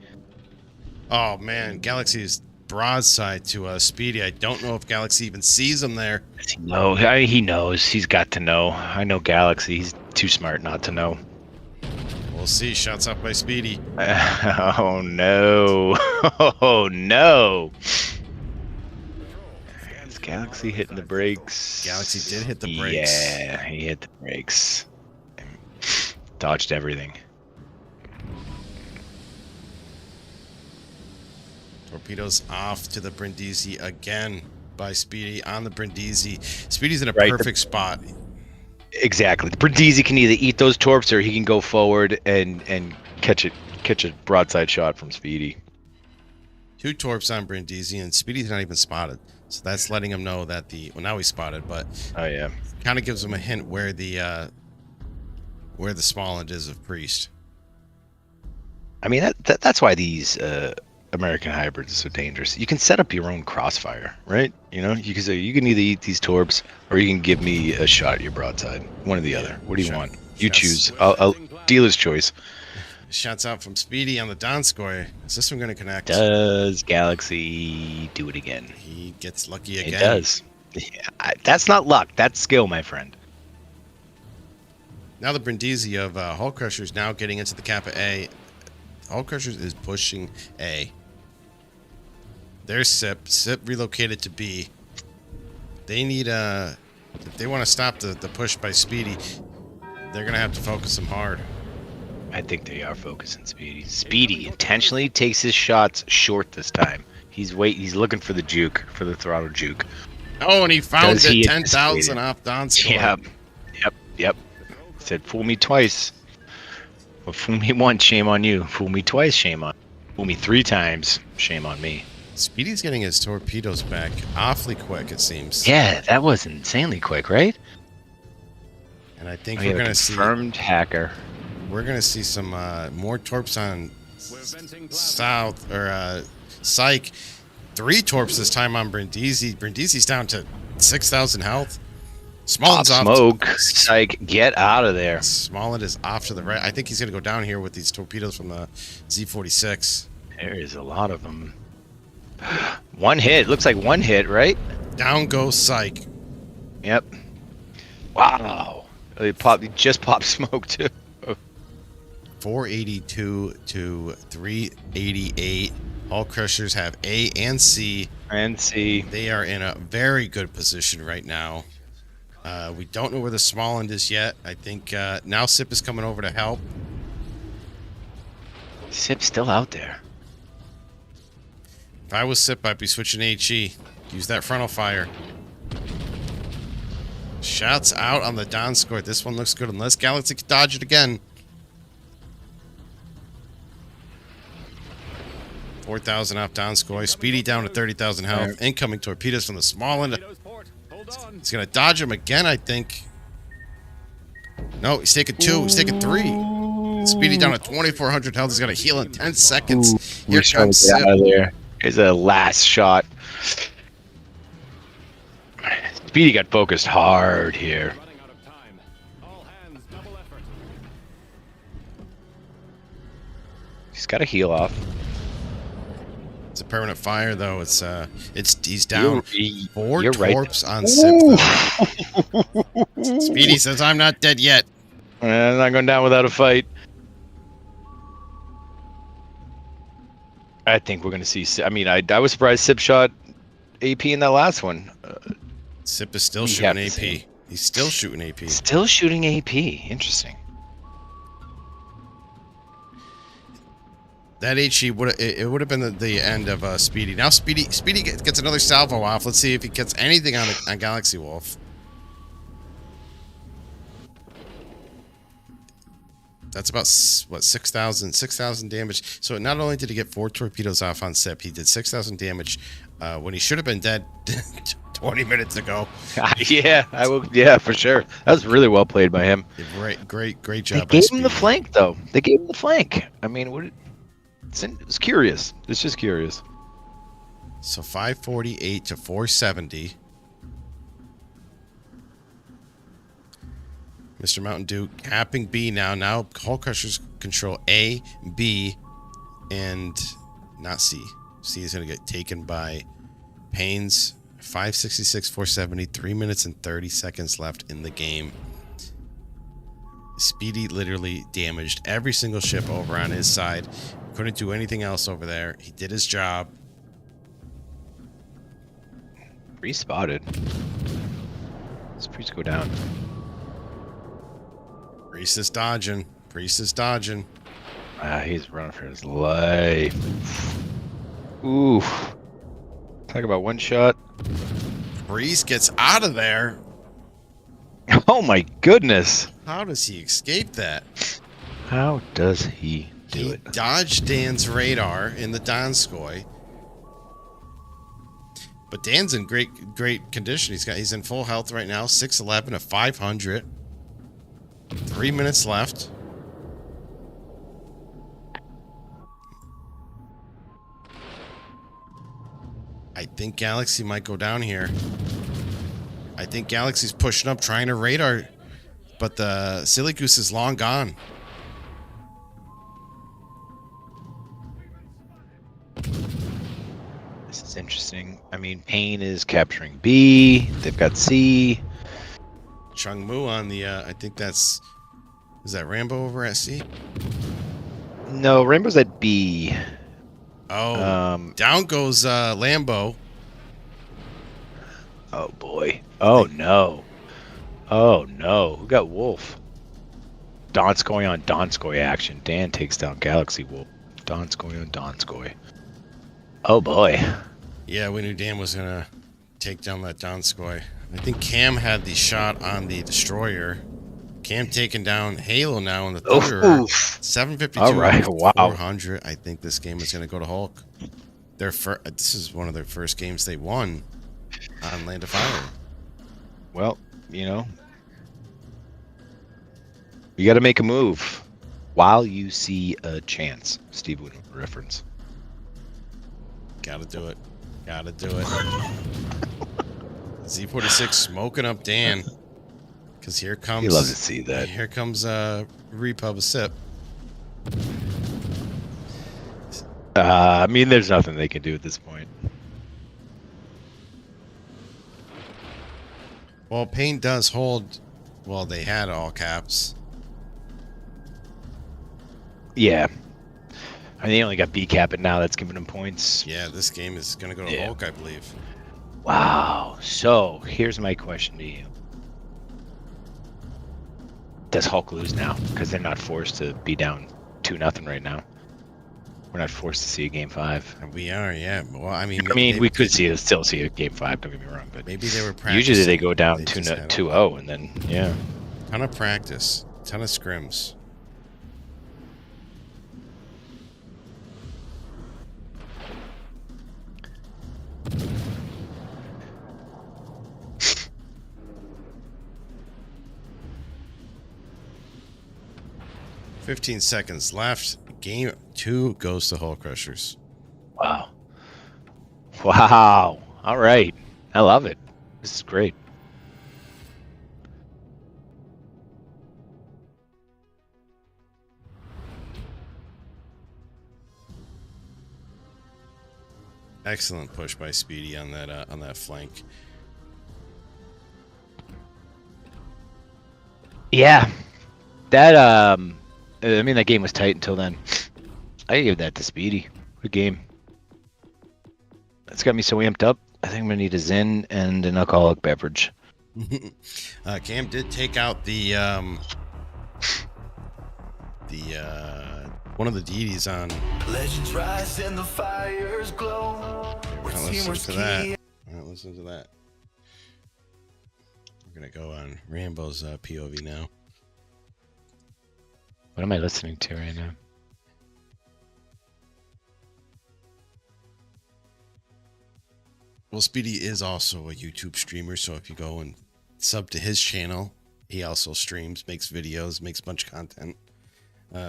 Oh, man. Galaxy's broadside to Speedy. I don't know if Galaxy even sees him there. No, he knows. He's got to know. I know Galaxy. He's too smart not to know. We'll see. Shots up by Speedy. Oh, no. Oh, no. Galaxy hitting the brakes. Galaxy did hit the brakes. Yeah, he hit the brakes. Dodged everything. Torpedoes off to the Brindisi again by Speedy on the Brindisi. Speedy's in a Right, perfect spot. Exactly. The Brindisi can either eat those torps or he can go forward and catch a broadside shot from Speedy. 2 torps on Brindisi, and Speedy's not even spotted. So that's letting him know that now he's spotted, but Oh yeah. kind of gives him a hint where the small end is of Priest. I mean that's why these American hybrids are so dangerous. You can set up your own crossfire, right? You know, you can say you can either eat these torps or you can give me a shot at your broadside. One or the other. What do you want? You choose. I'll dealer's choice. Shots out from Speedy on the Donskoy. Is this one going to connect? Does Galaxy do it again? He gets lucky again. It does. Yeah, that's not luck. That's skill, my friend. Now the Brindisi of Hull Crushers now getting into the Kappa A. Hull Crushers is pushing A. There's SIP. SIP relocated to B. They need if they want to stop the push by Speedy, they're going to have to focus them hard. I think they are focusing Speedy. Speedy intentionally takes his shots short this time. He's looking for the juke, for the throttle juke. Oh, and he found Does he it 10,000 anticipate off Donskoy. Yep. Said, fool me twice. Well, fool me once, shame on you. Fool me twice, shame on. Fool me 3 times, shame on me. Speedy's getting his torpedoes back awfully quick, it seems. Yeah, that was insanely quick, right? And I think We we're have a going to see confirmed hacker. we're going to see some more torps on South or Psych. 3 torps this time on Brindisi. Brindisi's down to 6,000 health. Pop Smollen's off. smoke. Psych, get out of there. Smollen is off to the right. I think he's going to go down here with these torpedoes from the Z46. There is a lot of them. One hit. Looks like one hit, right? Down goes Psych. Yep. Wow. He just popped smoke, too. 482 to 388. Hull Crushers have A and C. And C. They are in a very good position right now. We don't know where the small end is yet. I think now SIP is coming over to help. SIP's still out there. If I was SIP, I'd be switching HE. Use that frontal fire. Shots out on the Donskoy. This one looks good unless Galaxy can dodge it again. 4,000 off Donskoy. Speedy down to 30,000 health. Incoming torpedoes from the small end. He's going to dodge him again, I think. No, he's taking 2. He's taking 3. Speedy down to 2,400 health. He's going to heal in 10 seconds. Here comes SIP. Out of there. Here's a last shot. Speedy got focused hard here. He's got to heal off. It's a permanent fire, though. He's down. 4 you're right. torps on SIP. Speedy says, "I'm not dead yet." I'm not going down without a fight. I think we're going to see. I mean, I was surprised SIP shot AP in that last one. SIP is still We shooting have to AP. see. He's still shooting AP. Still shooting AP. Interesting. That HE would have been the end of Speedy. Now Speedy gets another salvo off. Let's see if he gets anything on Galaxy Wolf. That's about what 6,000 damage. So not only did he get 4 torpedoes off on SIP, he did 6,000 damage when he should have been dead 20 minutes ago. Yeah, I will. Yeah, for sure. That was really well played by him. Great job. They gave him the flank, though. They gave him the flank. I mean, it was curious. It's just curious. So 548 to 470. Mr. Mountain Dew capping B now. Now Hull Crushers control A, B, and not C. C is going to get taken by Payne's. 566, 470, 3 minutes and 30 seconds left in the game. Speedy literally damaged every single ship over on his side. Couldn't do anything else over there. He did his job. Priest spotted. Let's Priest go down. Priest is dodging. Priest is dodging. He's running for his life. Ooh. Talk about one shot. Priest gets out of there. Oh my goodness. How does he escape that? How does he do He it? dodged Dan's radar in the Donskoy. But Dan's in great condition. He's in full health right now. 6'11" of 500. 3 minutes left. I think Galaxy might go down here. I think Galaxy's pushing up, trying to radar, but the Silly Goose is long gone. This is interesting. I mean, Pain is capturing B. They've got C. Chung Mu on the, I think that's, is that Rambo over at C? No, Rainbow's at B. Oh, down goes Lambo. Oh boy. Oh no. Oh no. Who got Wolf? Donskoy on Donskoy action. Dan takes down Galaxy Wolf. Donskoy on Donskoy. Oh boy. Yeah, we knew Dan was gonna take down that Donskoy. I think Cam had the shot on the Destroyer. Cam taking down Halo now in the Thunder. 752. All right. Wow. 400. I think this game is gonna go to Hulc. This is one of their first games they won on Land of Fire. Well, you know, you got to make a move while you see a chance. Steve Wood reference. Gotta do it. Gotta do it. Z46 smoking up Dan. Because here comes... You love to see that. Here comes Repub Sip. I mean, there's nothing they can do at this point. Well, Pain does hold... Well, they had all caps. Yeah. I mean, they only got B cap, and now that's giving them points. Yeah, this game is going to go to Hulc, I believe. Wow. So, here's my question to you. Does Hulc lose now? Because they're not forced to be down 2-0 right now. We're not forced to see a game 5. We are, yeah. Well, I mean, we could still see a game 5. Don't get me wrong, but maybe they were practicing. Usually they go down 2-0, and then yeah. Ton of practice, ton of scrims. "15 seconds left. Game 2 goes to Hull Crushers." Wow. Wow. All right. I love it. This is great. Excellent push by Speedy on that flank. Yeah. That I mean, that game was tight until then. I give that to Speedy. Good game. It's got me so amped up. I think I'm gonna need a Zin and an alcoholic beverage. Cam did take out the one of the deities on. Legends rise and the fires glow. Listen to that. Listen to that. We're gonna go on Rambo's POV now. What am I listening to right now? Well, Speedy is also a YouTube streamer, so if you go and sub to his channel, he also streams, makes videos, makes a bunch of content.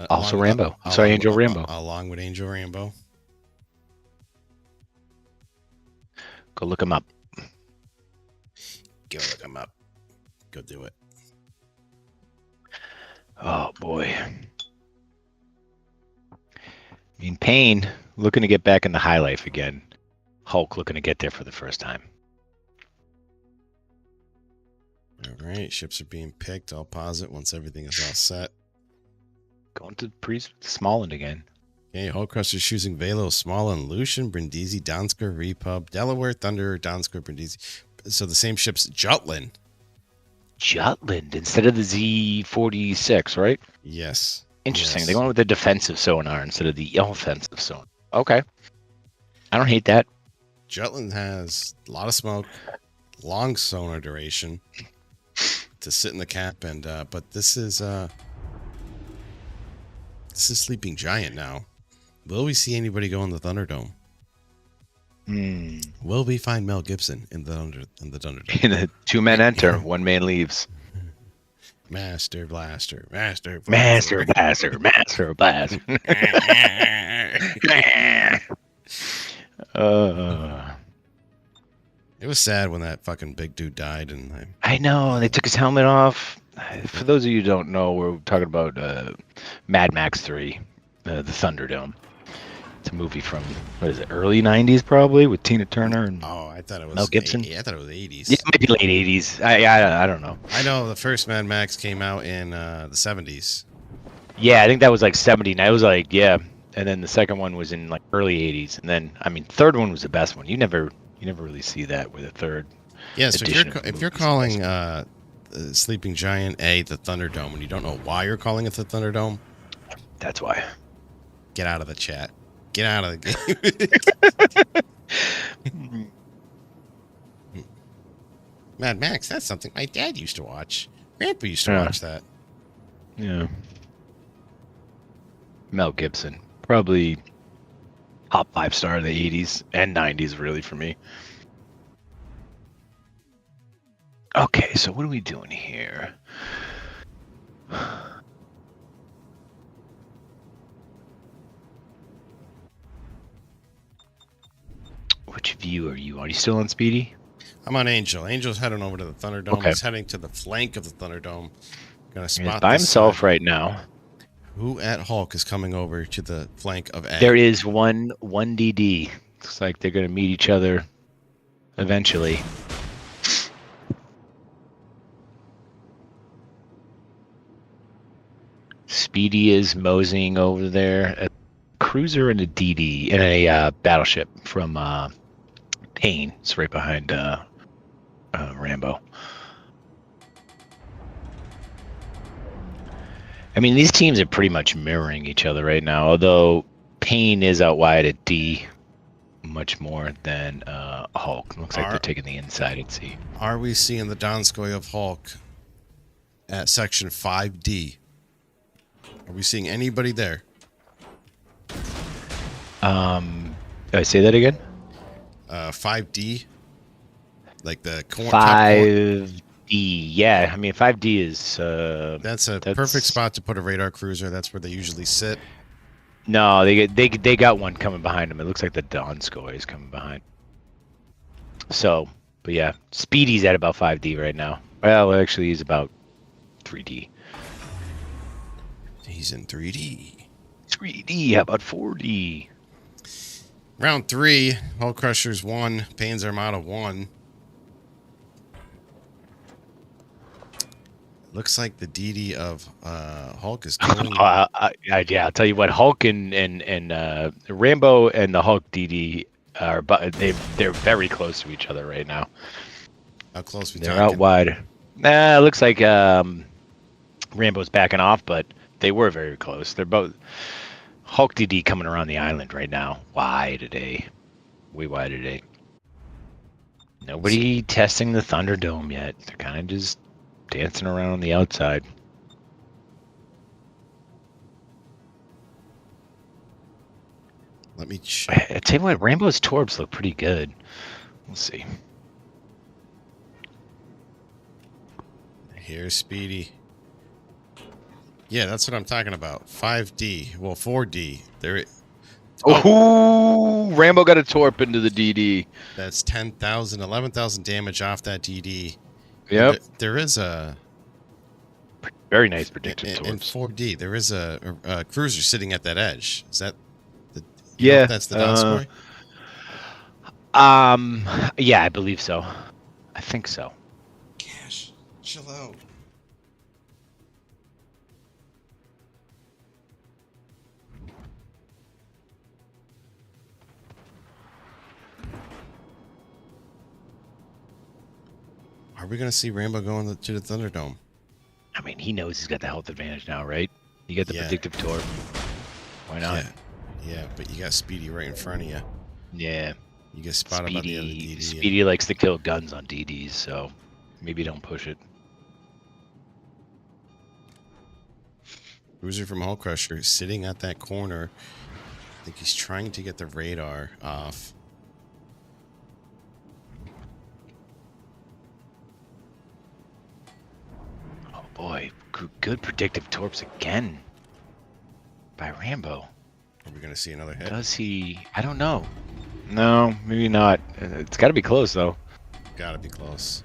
Also Rambo. Sorry, Angel Rambo. Along with Angel Rambo. Go look him up. Go look him up. Go do it. Oh, boy. I mean, Pain looking to get back in the high life again. Hulc looking to get there for the first time. All right, ships are being picked. I'll pause it once everything is all set. Going to Smalland again. Okay, Hullcruster's choosing Velo, Small, Lucian, Brindisi, Donsker, Repub, Delaware, Thunder, Donsker, Brindisi. So the same ship's Jutland. Jutland instead of the Z46, right? Yes. Interesting. Yes. They went with the defensive sonar instead of the offensive sonar. Okay. I don't hate that. Jutland has a lot of smoke, long sonar duration to sit in the cap, and but this is Sleeping Giant now. Will we see anybody go in the Thunderdome? Will we find Mel Gibson in the Thunderdome? In a 2-man enter, 1 man leaves. Master Blaster, Master Master Blaster. Blaster, Master Blaster. It was sad when that fucking big dude died, and I know, they took his helmet off. For those of you who don't know, we're talking about Mad Max 3, the Thunderdome. It's a movie from, what is it, early 90s probably, with Tina Turner and I thought it was Mel Gibson. I thought it was 80s. Yeah, it might be late 80s. I don't know. I know the first Mad Max came out in the 70s. Yeah, I think that was like 79. It was like, yeah. And then the second one was in like early 80s. And then, I mean, third one was the best one. You never really see that with a third. Yeah, so edition if you're of calling Sleeping Giant the Thunderdome, and you don't know why you're calling it the Thunderdome, that's why. get out of the chat. Get out of the game. Mad Max, that's something my dad used to watch. Grandpa used to watch that. Yeah. Mel Gibson. Probably top 5 star of the 80s and 90s, really, for me. Okay, so what are we doing here? Which view are you on? Are you still on Speedy? I'm on Angel. Angel's heading over to the Thunderdome. Okay. He's heading to the flank of the Thunderdome. Gonna He's spot by this himself side. right now. Who at Hulk is coming over to the flank of A? There is one DD. Looks like they're going to meet each other eventually. Speedy is moseying over there. A cruiser and a DD and a battleship from Payne. It's right behind Rambo. I mean, these teams are pretty much mirroring each other right now, although Payne is out wide at D much more than Hulk. Looks like they're taking the inside at C. Are we seeing the Donskoy of Hulk at section 5D? Are we seeing anybody there? Did I say that again? 5D? Like the top corner? 5D, yeah. I mean, 5D is... That's a perfect spot to put a radar cruiser. That's where they usually sit. No, they got one coming behind them. It looks like the Donskoy is coming behind. So, but yeah, Speedy's at about 5D right now. Well, actually, he's about 3D. He's in 3D. 3D, how about 4D? Round 3, Hull Crushers 1, Payne's Armada 1. Looks like the DD of Hulk is going. Yeah, I'll tell you what, Hulk and Rambo and the Hulk DD are, they're very close to each other right now. How close we They're talking? out wide. Nah, it looks like Rambo's backing off, but they were very close. They're both Hulk DD coming around the island right now. Wide today, way wide today. Nobody testing the Thunderdome yet. They're kind of just dancing around on the outside. Let me check. I tell you what, Rambo's Torbs look pretty good. We'll see. Here's Speedy. Yeah, that's what I'm talking about. 5D. Well, 4D. There. Oh, Rambo got a Torp into the DD. That's 10,000, 11,000 damage off that DD. Yep. There is a... Very nice predictive In Torps. 4D, there is a cruiser sitting at that edge. Is that... Yeah. That's the Donskoy? Yeah, I believe so. I think so. Cash, chill out. Are we gonna see Rambo going to the Thunderdome? I mean, he knows he's got the health advantage now, right? You got the Yeah. predictive torp. Why not? Yeah, but you got Speedy right in front of you. Yeah. You get spotted by the other DD. Speedy likes to kill guns on DDs, so maybe don't push it. Bruiser from Hull Crusher sitting at that corner. I think he's trying to get the radar off. Oh boy, good predictive torps again by Rambo. Are we going to see another hit? Does he? I don't know. No, maybe not. It's got to be close though. Gotta be close.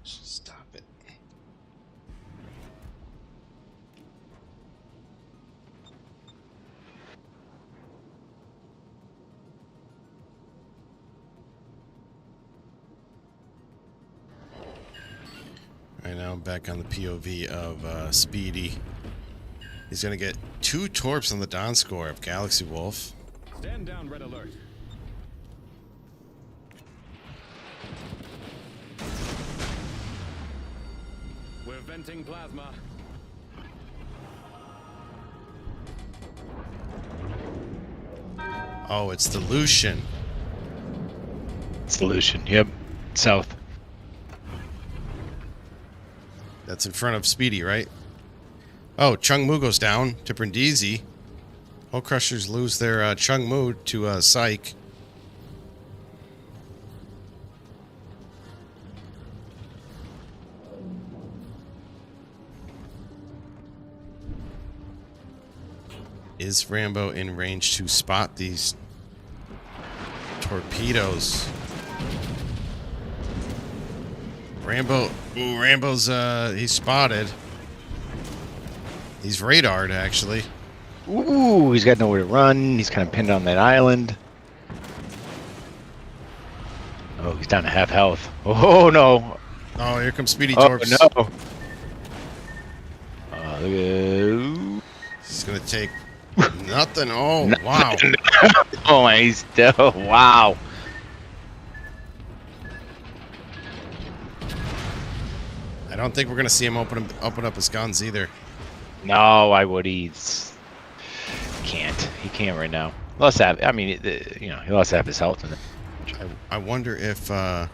Stop it. Right now I'm back on the POV of Speedy. He's going to get 2 torps on the down score of Galaxy Wolf. Stand down, red alert. We're venting plasma. Oh, it's the Lucian. Solution. Yep. South. That's in front of Speedy, right? Oh, Chung Mu goes down to Brindisi. Hull Crushers lose their Chung Mu to Psych. Is Rambo in range to spot these torpedoes? Rambo's he's spotted. He's radared actually. Ooh, he's got nowhere to run. He's kind of pinned on that island. Oh, he's down to half health. Oh no! Oh, here comes Speedy Oh Torps. no! Look at... He's gonna take nothing. Oh wow! Oh my, he's still... Wow! I don't think we're gonna see him open up his guns either. No, why would he? Can't. He can't right now. Lost half. I mean, you know, he lost half his health in it. I wonder if no,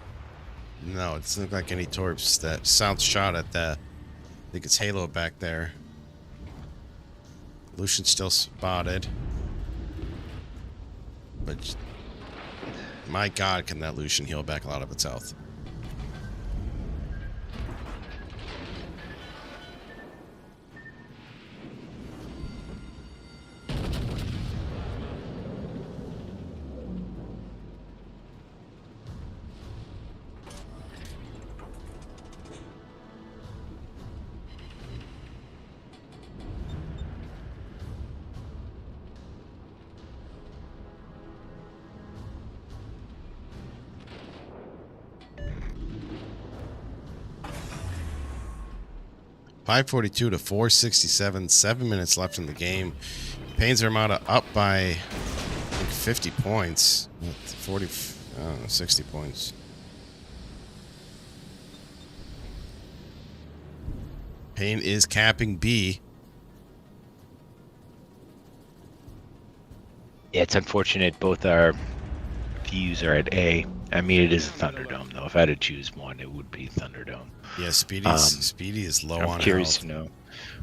it doesn't look like any torps. That south shot at the, I think it's Halo back there. Lucian still spotted, but my God, can that Lucian heal back a lot of its health? .542 to 467, 7 minutes left in the game. Payne's Armada up by, I think, 50 points. 40, 60 points. Payne is capping B. Yeah, it's unfortunate. Both our views are at A. I mean, it is a Thunderdome, though. If I had to choose one, it would be Thunderdome. Yeah, Speedy is low on I'm curious health. to know.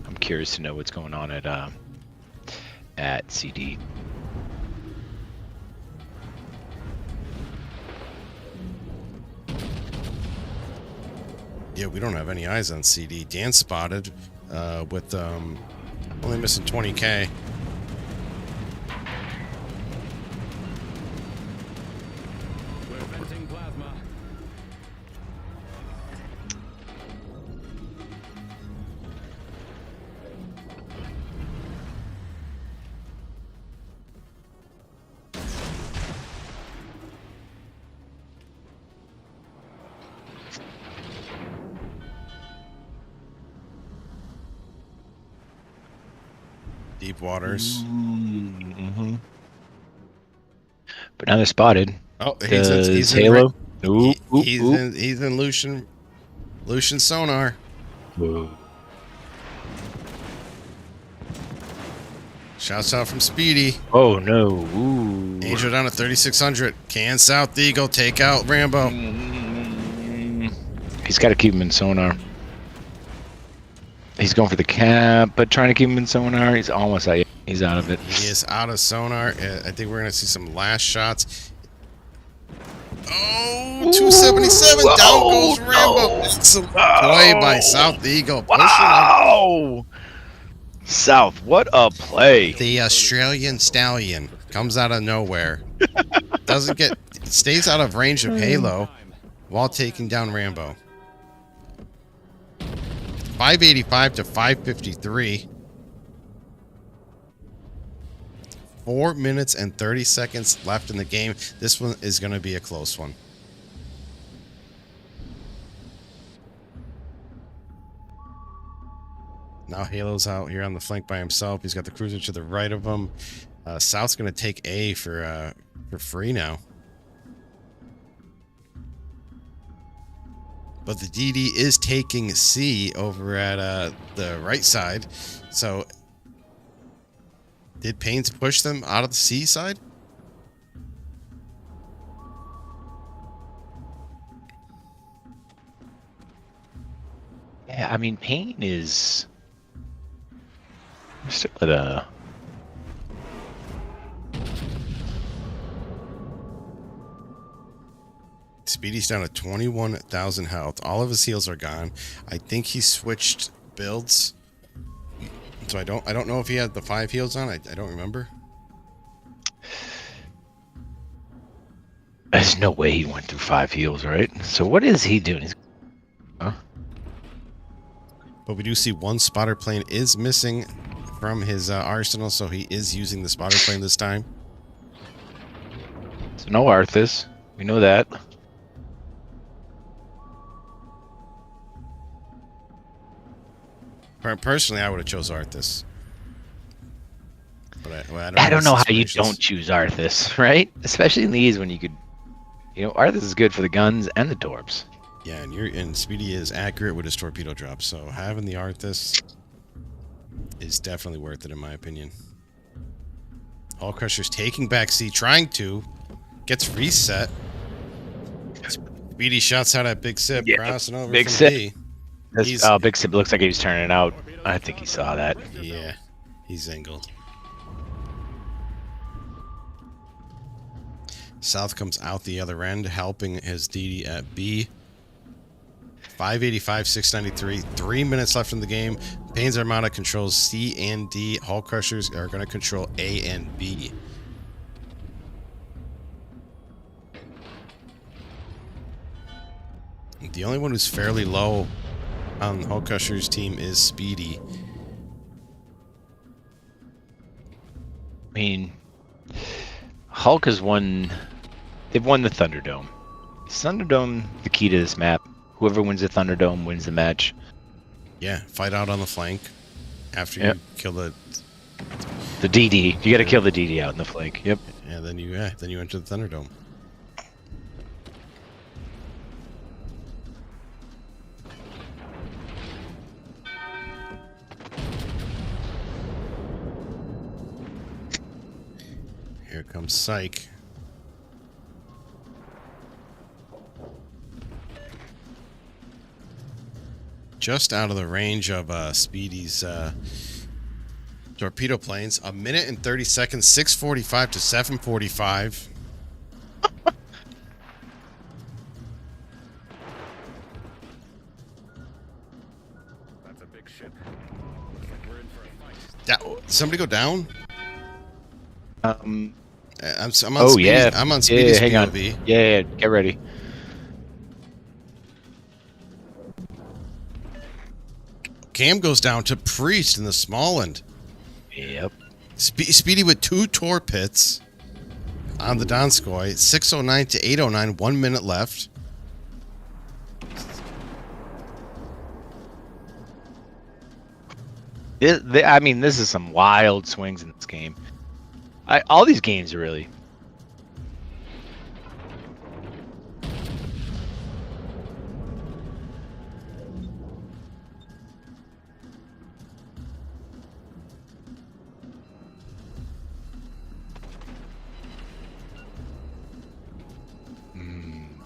I'm curious to know what's going on at CD. Yeah, we don't have any eyes on CD. Dan spotted with only missing 20K. We're venting plasma. Deep waters. Mm-hmm. But now they're spotted. Oh, Does Halo? Ooh, ooh, ooh. He's in Lucian sonar. Ooh. Shouts out from Speedy. Oh no! Ooh. Angel down to 3,600. Can South Eagle take out Rambo? He's got to keep him in sonar. He's going for the cap, but trying to keep him in sonar. He's almost out. He's out of it. He is out of sonar. I think we're going to see some last shots. Oh, 277. Down goes Rambo. It's a play by South Eagle. Wow! South, what a play. The Australian Stallion comes out of nowhere. Stays out of range of Halo while taking down Rambo. 585 to 553. 4 minutes and 30 seconds left in the game. This one is going to be a close one. Now Halo's out here on the flank by himself. He's got the cruiser to the right of him. South's going to take A for free now. But the DD is taking C over at the right side. So did Payne's push them out of the C side? Yeah, I mean, Payne is still at a. Speedy's down to 21,000 health. All of his heals are gone. I think he switched builds. So I don't know if he had the 5 heals on. I don't remember. There's no way he went through 5 heals, right? So what is he doing? Huh? But we do see one spotter plane is missing from his arsenal, so he is using the spotter plane this time. So no Arthas. We know that. Personally, I would have chose Arthas. But I don't know how you don't choose Arthas, right? Especially in these when you could, Arthas is good for the guns and the torps. Yeah, and Speedy is accurate with his torpedo drop, so having the Arthas is definitely worth it in my opinion. All Crusher's taking back C, trying to, gets reset. Speedy shouts out at Big Sip, crossing over Big from Sip. D. Big Sip looks like he was turning out. I think he saw that. Yeah, he's angled. South comes out the other end, helping his DD at B. 585, 693. 3 minutes left in the game. Payne's Armada controls C and D. Hull Crushers are going to control A and B. The only one who's fairly low on Hull Crushers' team is Speedy. I mean, Hulk has won. They've won the Thunderdome. Is Thunderdome the key to this map? Whoever wins the Thunderdome wins the match. Yeah, fight out on the flank after you kill the DD. You got to kill the DD out in the flank. Yep. and then you enter the Thunderdome. Here comes Psych. Just out of the range of Speedy's torpedo planes. 1 minute and 30 seconds, 6:45 to 7:45. That's a big ship. Looks like we're in for a fight. Somebody go down? Um. I'm on Speedy, yeah. I'm on Speedy's hang on. POV. Yeah, get ready. Cam goes down to Priest in the small end. Yep. Speedy with 2 torpits on the Donskoy. 6:09 to 8:09. 1 minute left. I mean, this is some wild swings in this game. All these games are really.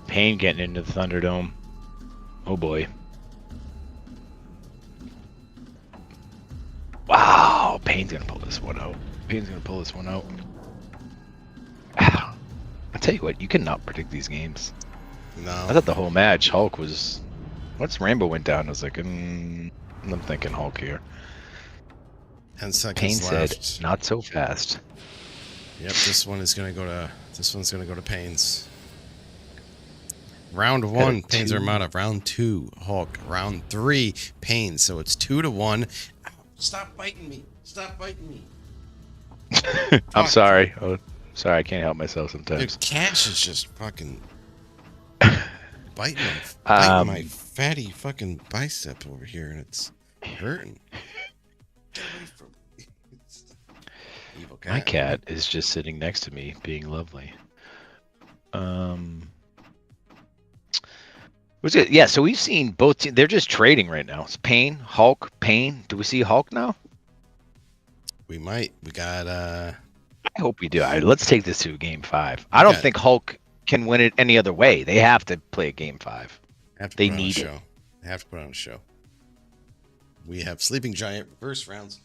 Payne getting into the Thunderdome. Oh boy. Wow, Payne's gonna pull this one out. I'll tell you what, you cannot predict these games. No. I thought the whole match, Hulk was. Once Rambo went down, I was like, I'm thinking Hulk here. 10 seconds Payne left. said, "Not so fast." Yep, this one's gonna go to Payne's. Round 1, Payne's Armada. Round 2, Hulk. Round 3, Payne. So it's 2-1. Ow, stop biting me. I'm sorry. Oh, sorry, I can't help myself sometimes. Dude, Cash is just fucking biting my fatty fucking bicep over here, and it's hurting. Get away from me. Evil cat. My cat is just sitting next to me, being lovely. Was it? Yeah. So we've seen both. They're just trading right now. It's Payne, Hulk, Payne. Do we see Hulk now? We might. We got. I hope we do. All right, let's take this to Game 5. I don't think Hulk can win it any other way. They have to play a Game 5. They need it. They have to put on a show. We have Sleeping Giant reverse rounds.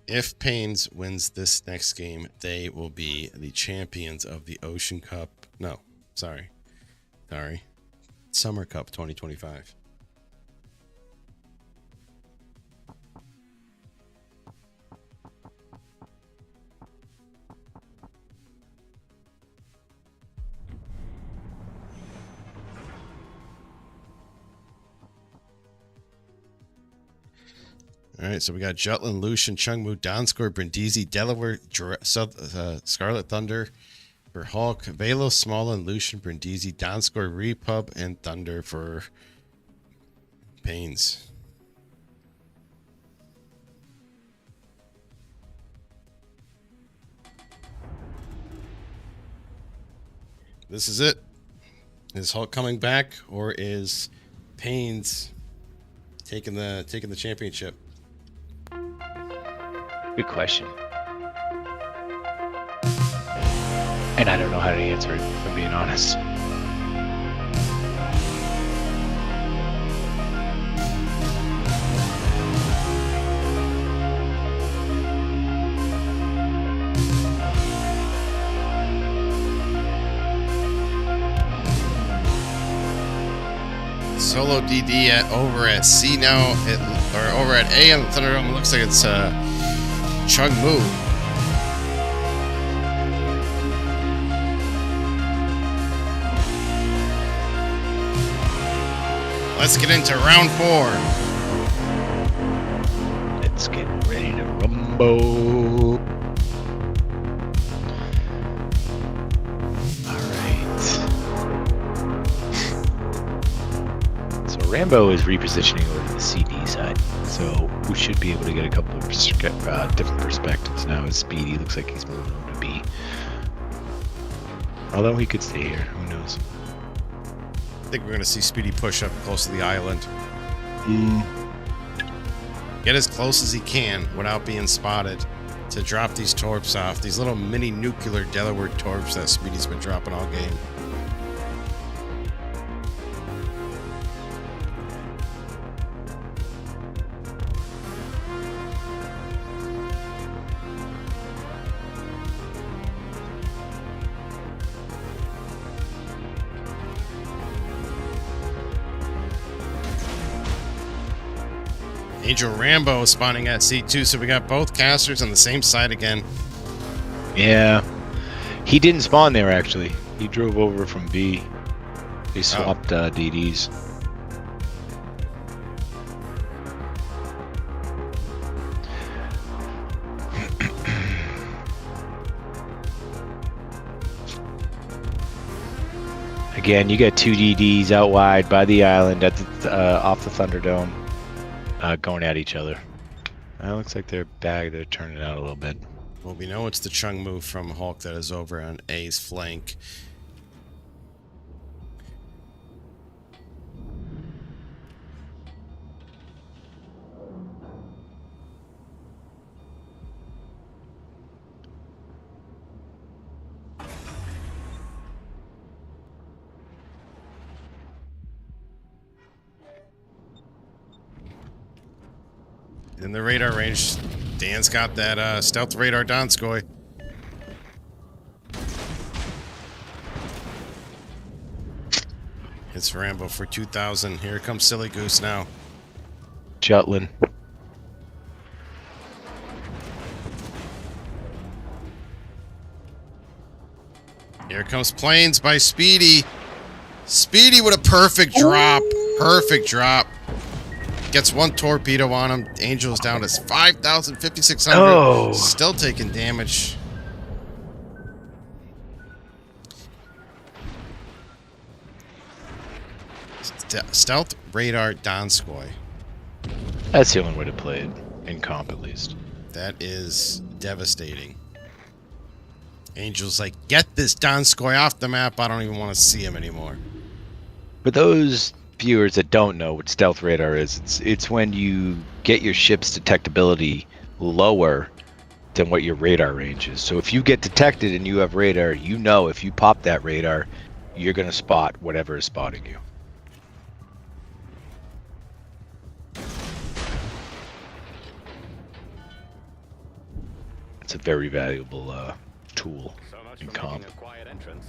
If Payne's wins this next game, they will be the champions of the Ocean Cup. No, sorry. Summer Cup 2025. All right, so we got Jutland, Lucian, Chungmu, Donskoy, Brindisi, Delaware, Scarlet Thunder for Hulk, Velo, Smallland, Lucian, Brindisi, Donskoy, Repub, and Thunder for Payne's. This is it. Is Hulk coming back, or is Payne's taking the championship? Good question. And I don't know how to answer it, if I'm being honest. Solo DD over at C now, or over at A on the Thunderdome. It looks like it's Chungmu. Let's get into round 4. Let's get ready to rumble. Rambo is repositioning over to the CD side, so we should be able to get a couple of different perspectives now. As Speedy looks like he's moving over to B, although he could stay here. Who knows? I think we're going to see Speedy push up close to the island. Get as close as he can without being spotted to drop these torps off. These little mini nuclear Delaware torps that Speedy's been dropping all game. Angel Rambo spawning at C2, so we got both casters on the same side again. Yeah. He didn't spawn there, actually. He drove over from B. They swapped DDs. Again, you got 2 DDs out wide by the island at the, off the Thunderdome, going at each other. It looks like they're back. They're turning out a little bit. Well, we know it's the Chung move from Hulc that is over on A's flank. In the radar range, Dan's got that stealth radar Donskoy. It's Rambo for 2,000. Here comes Silly Goose now. Jutlin. Here comes Planes by Speedy. Speedy with a perfect drop. Perfect drop. Gets one torpedo on him. Angel's down to 5,000, 5,600. Oh. Still taking damage. Stealth radar Donskoy. That's the only way to play it, in comp at least. That is devastating. Angel's like, get this Donskoy off the map. I don't even want to see him anymore. For those viewers that don't know what stealth radar is, it's when you get your ship's detectability lower than what your radar range is. So if you get detected and you have radar, you know if you pop that radar, you're going to spot whatever is spotting you. It's a very valuable tool So much in for comp. making a quiet entrance.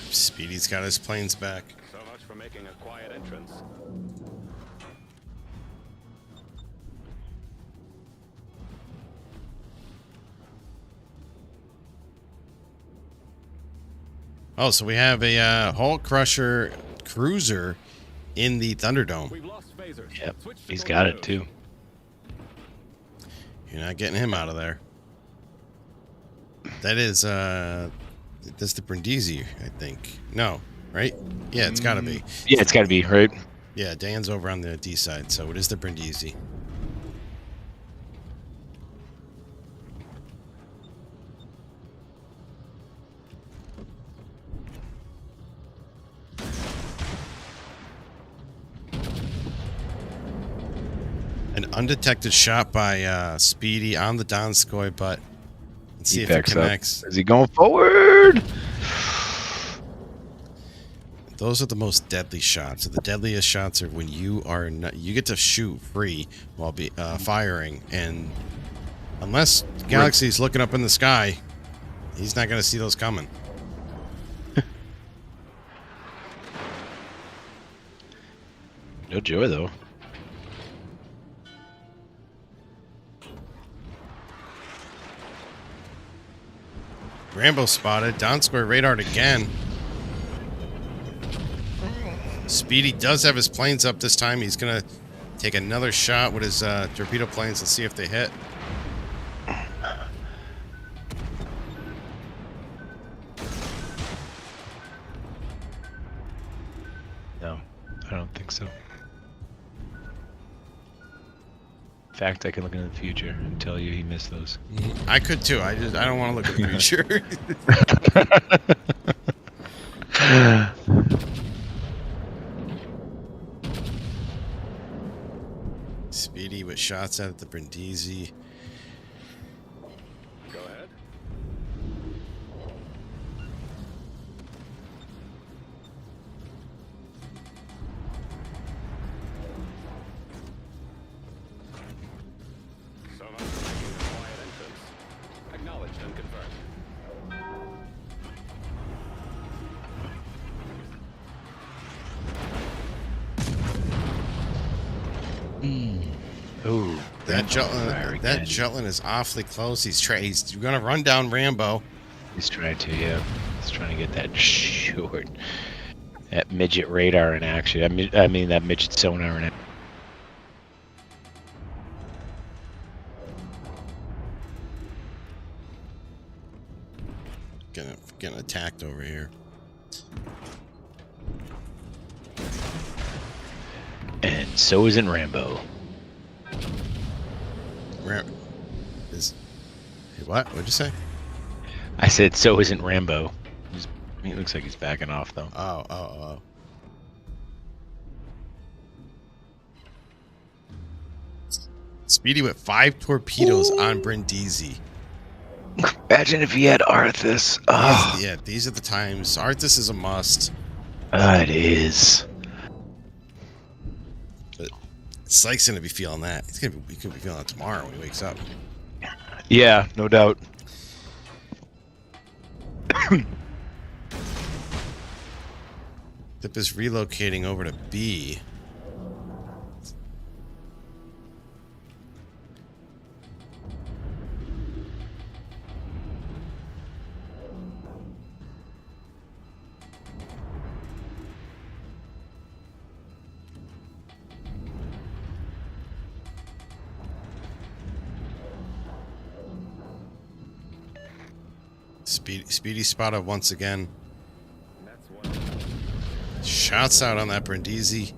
Speedy's got his planes back. So much for making a quiet entrance. Oh, so we have a Hull Crusher cruiser in the Thunderdome. We've lost phasers. Yep, Switch to he's got it torpedoes. too. You're not getting him out of there. That is, that's the Brindisi, I think. No, right? Yeah, it's gotta be. Yeah, it's got to be, right? Yeah, Dan's over on the D side, so it is the Brindisi. An undetected shot by Speedy on the Donskoy, but let's see if it connects. Is he going forward? Those are the most deadly shots. The deadliest shots are when you are not, you get to shoot free while firing, and unless Galaxy's looking up in the sky, he's not going to see those coming. No joy though. Rambo spotted. Donskoy radared again. Speedy does have his planes up this time. He's going to take another shot with his torpedo planes and see if they hit. No, I don't think so. In fact, I can look into the future and tell you he missed those. I could too. I don't want to look at the future. Speedy with shots at the Brindisi. Go ahead. Ooh, That Fire again. Jutland is awfully close. He's gonna run down Rambo. He's trying to, yeah. He's trying to get that short, that midget radar in action. I mean that midget sonar in it. Getting attacked over here. And so isn't Rambo. What? What'd you say? I said so isn't Rambo. He looks like he's backing off though. Oh. Speedy with 5 torpedoes on Brindisi. Imagine if he had Arthas. Oh, Yeah, these are the times. Arthas is a must. it is. But Sykes gonna be feeling that. He could be feeling that tomorrow when he wakes up. Yeah, no doubt. Zip is relocating over to B. Speedy spotted once again. Shots out on that Brindisi.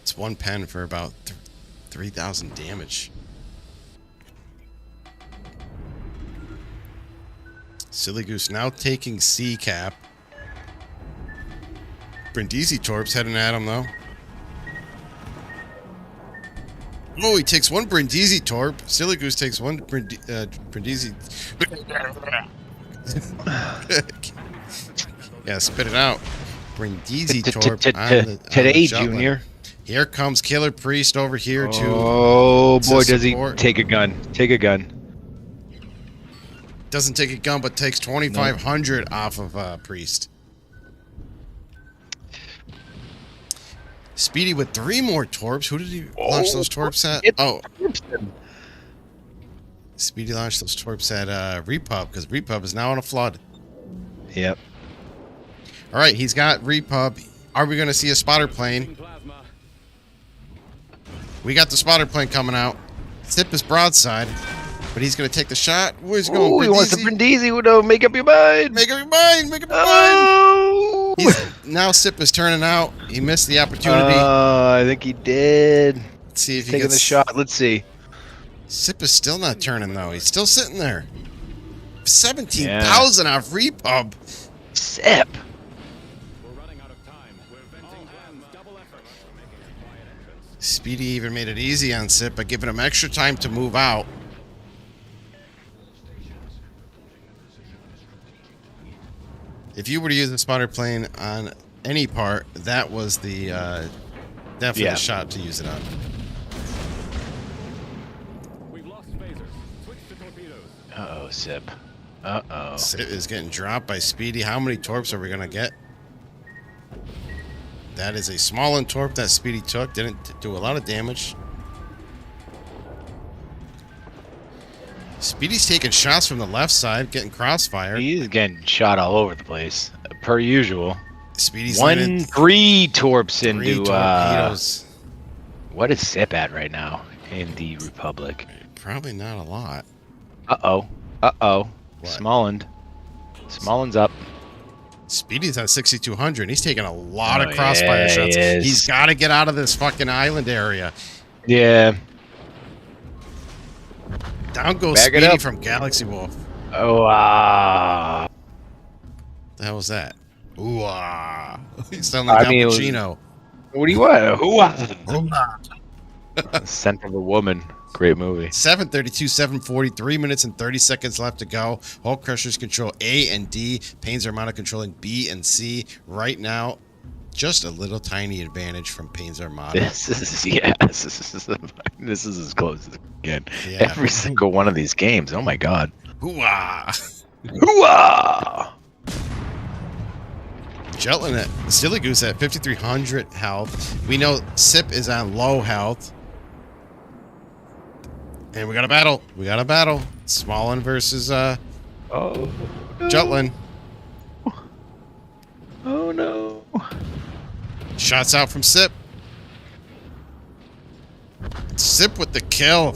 It's 1 pen for about 3,000 damage. Silly Goose now taking C cap. Brindisi Torp's heading at him though. Oh, he takes 1 Brindisi Torp. Silly Goose takes 1 Brindisi. Yeah, spit it out. Brindisi Torp. Today, Junior. Here comes Killer Priest over here to. Oh boy, to does he support. take a gun? Take a gun. Doesn't take a gun, but takes 2,500 off of Priest. Speedy with 3 more torps. Who did he launch those torps at? Oh. Speedy launched those torps at Repub, because Repub is now on a flood. Yep. All right, he's got Repub. Are we going to see a spotter plane? We got the spotter plane coming out. Tip is broadside, but he's going to take the shot. Where's he going? Oh, he wants the Brindisi. No, make up your mind. Make up your mind. Make up your mind. Now Sip is turning out. He missed the opportunity. I think he did. Let's see if he taking gets the shot. Let's see. Sip is still not turning though. He's still sitting there. 17,000 off Repub. Sip. We're running out of time. We're venting plans double effort. Making a quiet entrance. Speedy even made it easy on Sip by giving him extra time to move out. If you were to use the spotter plane on any part, that was the definitely the shot to use it on. We've lost phasers. Switch to torpedoes. Uh-oh, Sip. Uh-oh. Sip is getting dropped by Speedy. How many torps are we going to get? That is a small torp that Speedy took. Didn't do a lot of damage. Speedy's taking shots from the left side, getting crossfire. He's getting shot all over the place, per usual. Speedy's 3 torps 3 into torpedoes. what is Sip at right now in the Republic? Probably not a lot. Uh-oh. Smolland. Smolland's up. Speedy's at 6,200, and he's taking a lot of crossfire shots. He's got to get out of this fucking island area. Yeah. Down goes Speedy from Galaxy Wolf. Oh, What the hell was that? Ooh, ah. He sounded like Al Pacino. What do you want? Scent of a Woman. Great movie. 7:32, 7:40, 3 minutes and 30 seconds left to go. Hulk Crushers control A and D. Pains Armada controlling B and C. Right now, just a little tiny advantage from Pains Armada. This is as close as it can get. Yeah. Every single one of these games. Oh my god. Hoo-ah. Hooah! Jutland at Silly Goose at 5,300 health. We know Sip is on low health. And we got a battle. Smallin versus Oh, no. Jutland. Oh, no. Shots out from Sip. Sip with the kill.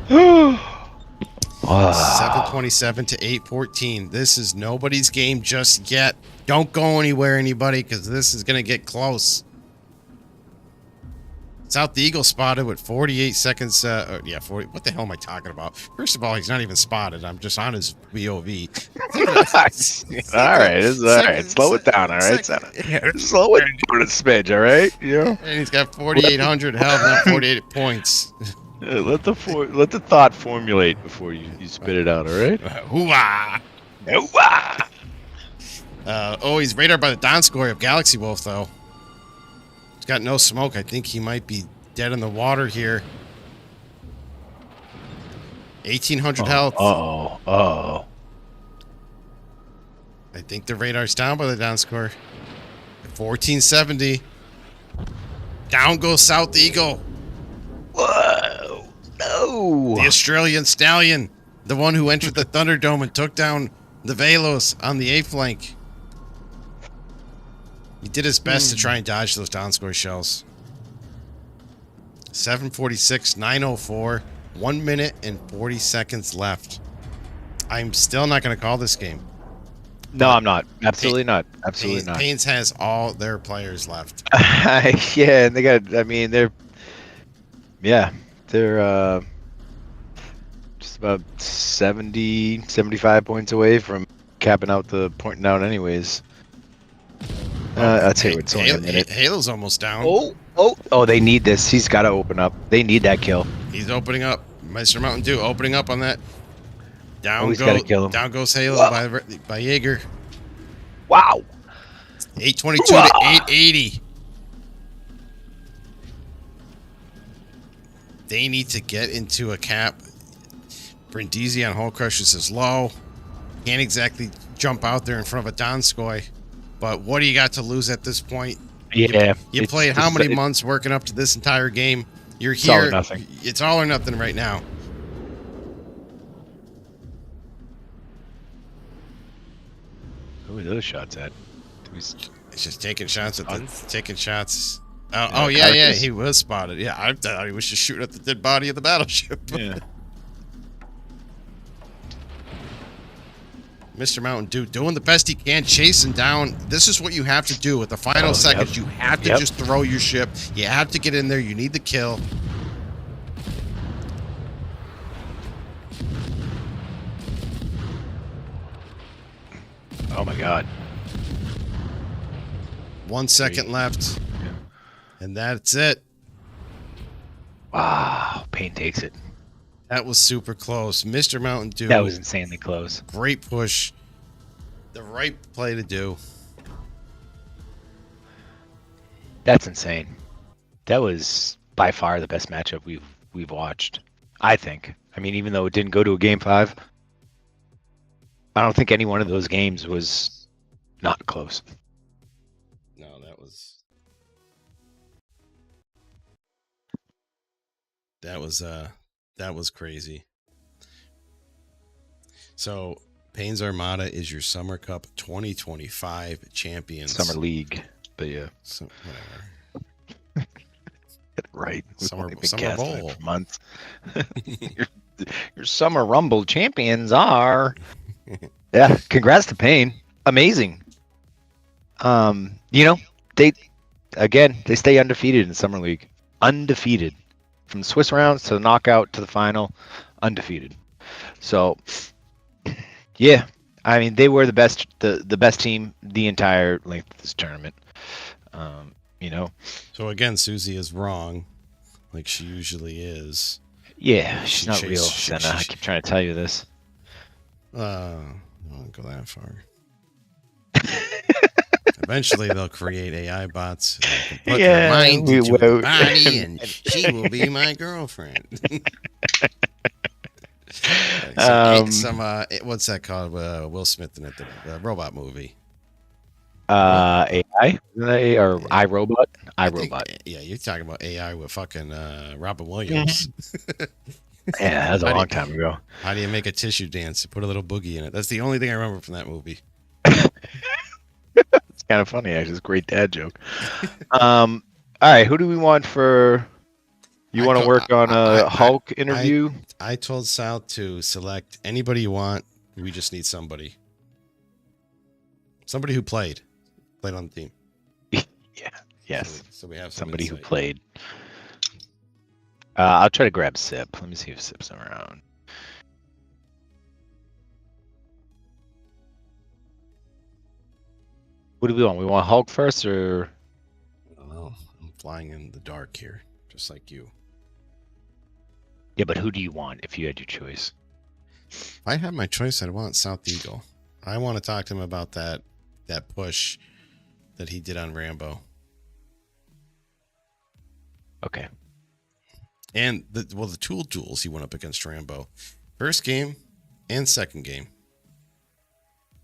727 to 814. This is nobody's game just yet. Don't go anywhere, anybody, because this is going to get close. South Eagle spotted with 48 seconds. 40. What the hell am I talking about? First of all, he's not even spotted. I'm just on his VOV. All right. All right. Slow it down. All right. Slow it down a smidge. All right. Yeah. And he's got 4,800 health, not 48 points. Let the thought formulate before you spit it out. All right. Hoo-ah! Hoo-ah! He's radar by the down score of Galaxy Wolf, though. He's got no smoke. I think he might be dead in the water here. 1,800 health. Oh. I think the radar's down by the down score. 1470. Down goes South Eagle. Whoa. No. The Australian Stallion. The one who entered the Thunderdome and took down the Velos on the A flank. He did his best to try and dodge those downscore shells. 746, 904, 1 minute and 40 seconds left. I'm still not going to call this game. No, I'm not. Absolutely not. Absolutely not. Pains has all their players left. Yeah, and they got. I mean, they're just about 70, 75 points away from capping out the point down, anyways. I'll tell you it's only a minute. Halo's almost down. Oh! They need this. He's got to open up. They need that kill. He's opening up. Mr. Mountain Dew opening up on that. Down goes Halo by Jaeger. Wow. 822 to 880. They need to get into a cap. Brindisi on Hull Crushers is low. Can't exactly jump out there in front of a Donskoy. But what do you got to lose at this point? Yeah. You played how many months working up to this entire game? You're here. It's all or nothing. It's all or nothing right now. Who are those shots at? It's just taking shots at taking shots. Yeah, He was spotted. Yeah, I thought he was just shooting at the dead body of the battleship. Yeah. Mr. Mountain Dew doing the best he can, chasing down. This is what you have to do with the final seconds. You have to just throw your ship. You have to get in there. You need the kill. Oh my God. 1 second left. And that's it. Wow. Pain takes it. That was super close. Mr. Mountain Dew. That was insanely close. Great push. The right play to do. That's insane. That was by far the best matchup we've watched, I think. I mean, even though it didn't go to a game 5, I don't think any one of those games was not close. No, that was crazy. So, Payne's Armada is your Summer Cup 2025 champions. Summer League, but yeah. So, whatever. Get it right. Summer Summer Bowl. For months. your Summer Rumble champions are. Yeah, congrats to Payne. Amazing. They stay undefeated in Summer League. Undefeated. From Swiss rounds to the knockout to the final, undefeated. So, yeah, I mean they were the best team the entire length of this tournament. So again, Susie is wrong, like she usually is. Yeah, she's not real, Senna. I keep trying to tell you this. I don't go that far. Eventually, they'll create AI bots. Put their mind into the body, and she will be my girlfriend. What's that called? Will Smith in it, the robot movie. AI? Isn't that AI or iRobot? I think, iRobot. yeah, you're talking about AI with fucking Robin Williams. Yeah, that was a How do long you- time ago. How do you make a tissue dance? Put a little boogie in it. That's the only thing I remember from that movie. It's kind of funny, actually. It's a great dad joke. All right, who do we want for? You I want to call- work on a I- Hulk interview? I told Sal to select anybody you want. We just need somebody. Somebody who played on the team. Yeah. Yes. So we have some Somebody who insight. played. I'll try to grab Sip. Let me see if Sip's around. What do we want? We want Hulk first, or I don't know. I'm flying in the dark here, just like you. yeah? But who do you want if you had your choice? If I had my choice, I'd want South Eagle. I want to talk to him about that push that he did on Rambo. Okay. And the tool duels he went up against Rambo. First game and second game.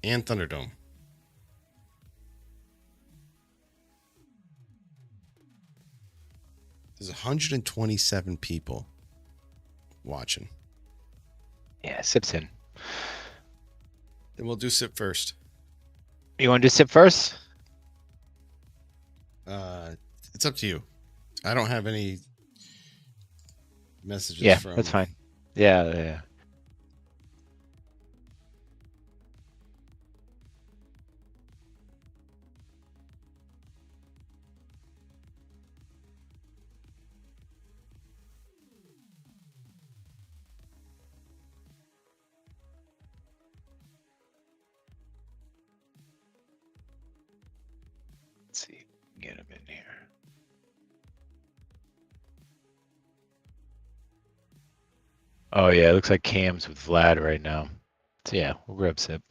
And Thunderdome. There's 127 people watching. Yeah, Sip's in. Then we'll do Sip first. You want to do Sip first? It's up to you. I don't have any messages Yeah, from... that's fine. Yeah. Let's see. Get him in here. Oh yeah, it looks like Cam's with Vlad right now. So yeah, we'll grab Sip.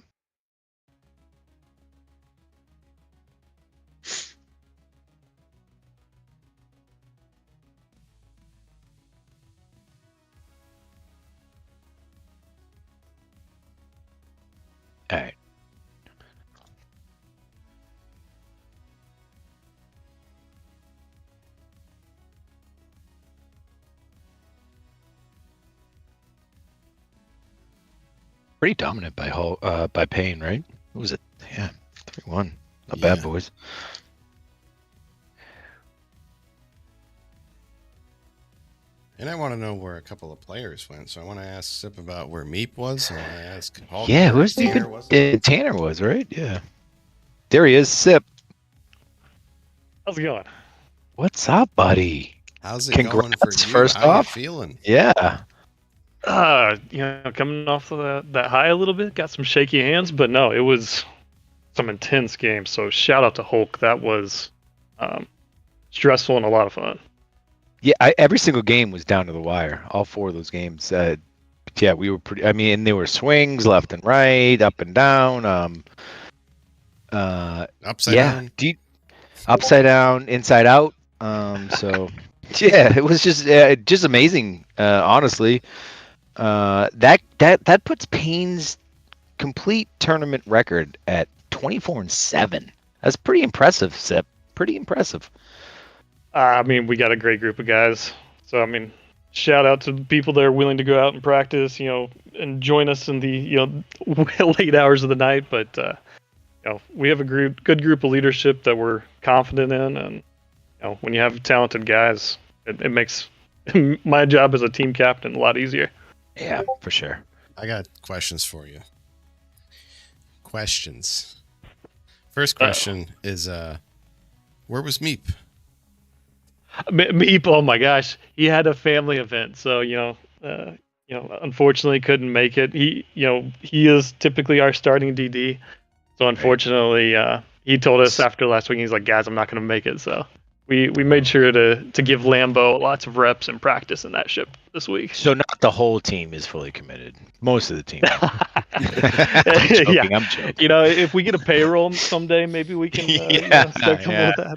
All right. Pretty dominant by Payne, right? What was it? Yeah, 3-1. Not bad, Yeah. boys. And I want to know where a couple of players went. So I want to ask Sip about where Meep was. I want to ask Hulk Yeah, where who's Tanner the was. Tanner was, right? Yeah. There he is, Sip. How's it going? What's up, buddy? How's it going for Congrats, you? first How you off. feeling? Yeah. Coming off of that high a little bit, got some shaky hands, but no, it was some intense games. So shout out to Hulk. That was stressful and a lot of fun. Yeah, every single game was down to the wire. All 4 of those games. Yeah, we were pretty. I mean, there were swings left and right, up and down. Upside Yeah, down? upside down, inside out. So yeah, it was just amazing. Honestly, that puts Payne's complete tournament record at 24-7. That's pretty impressive, Sip. Pretty impressive. I mean, we got a great group of guys. So I mean, shout out to the people that are willing to go out and practice, and join us in the late hours of the night. But we have a good group of leadership that we're confident in, and when you have talented guys, it makes my job as a team captain a lot easier. Yeah, for sure. I got questions for you. Questions. First question is, where was Meep? Meep, oh my gosh, he had a family event, so unfortunately couldn't make it. He is typically our starting DD, so unfortunately, he told us after last week, he's like, guys, I'm not going to make it. So we made sure to give Lambo lots of reps and practice in that ship this week. So not the whole team is fully committed. Most of the team. I'm joking. If we get a payroll someday, maybe we can start coming with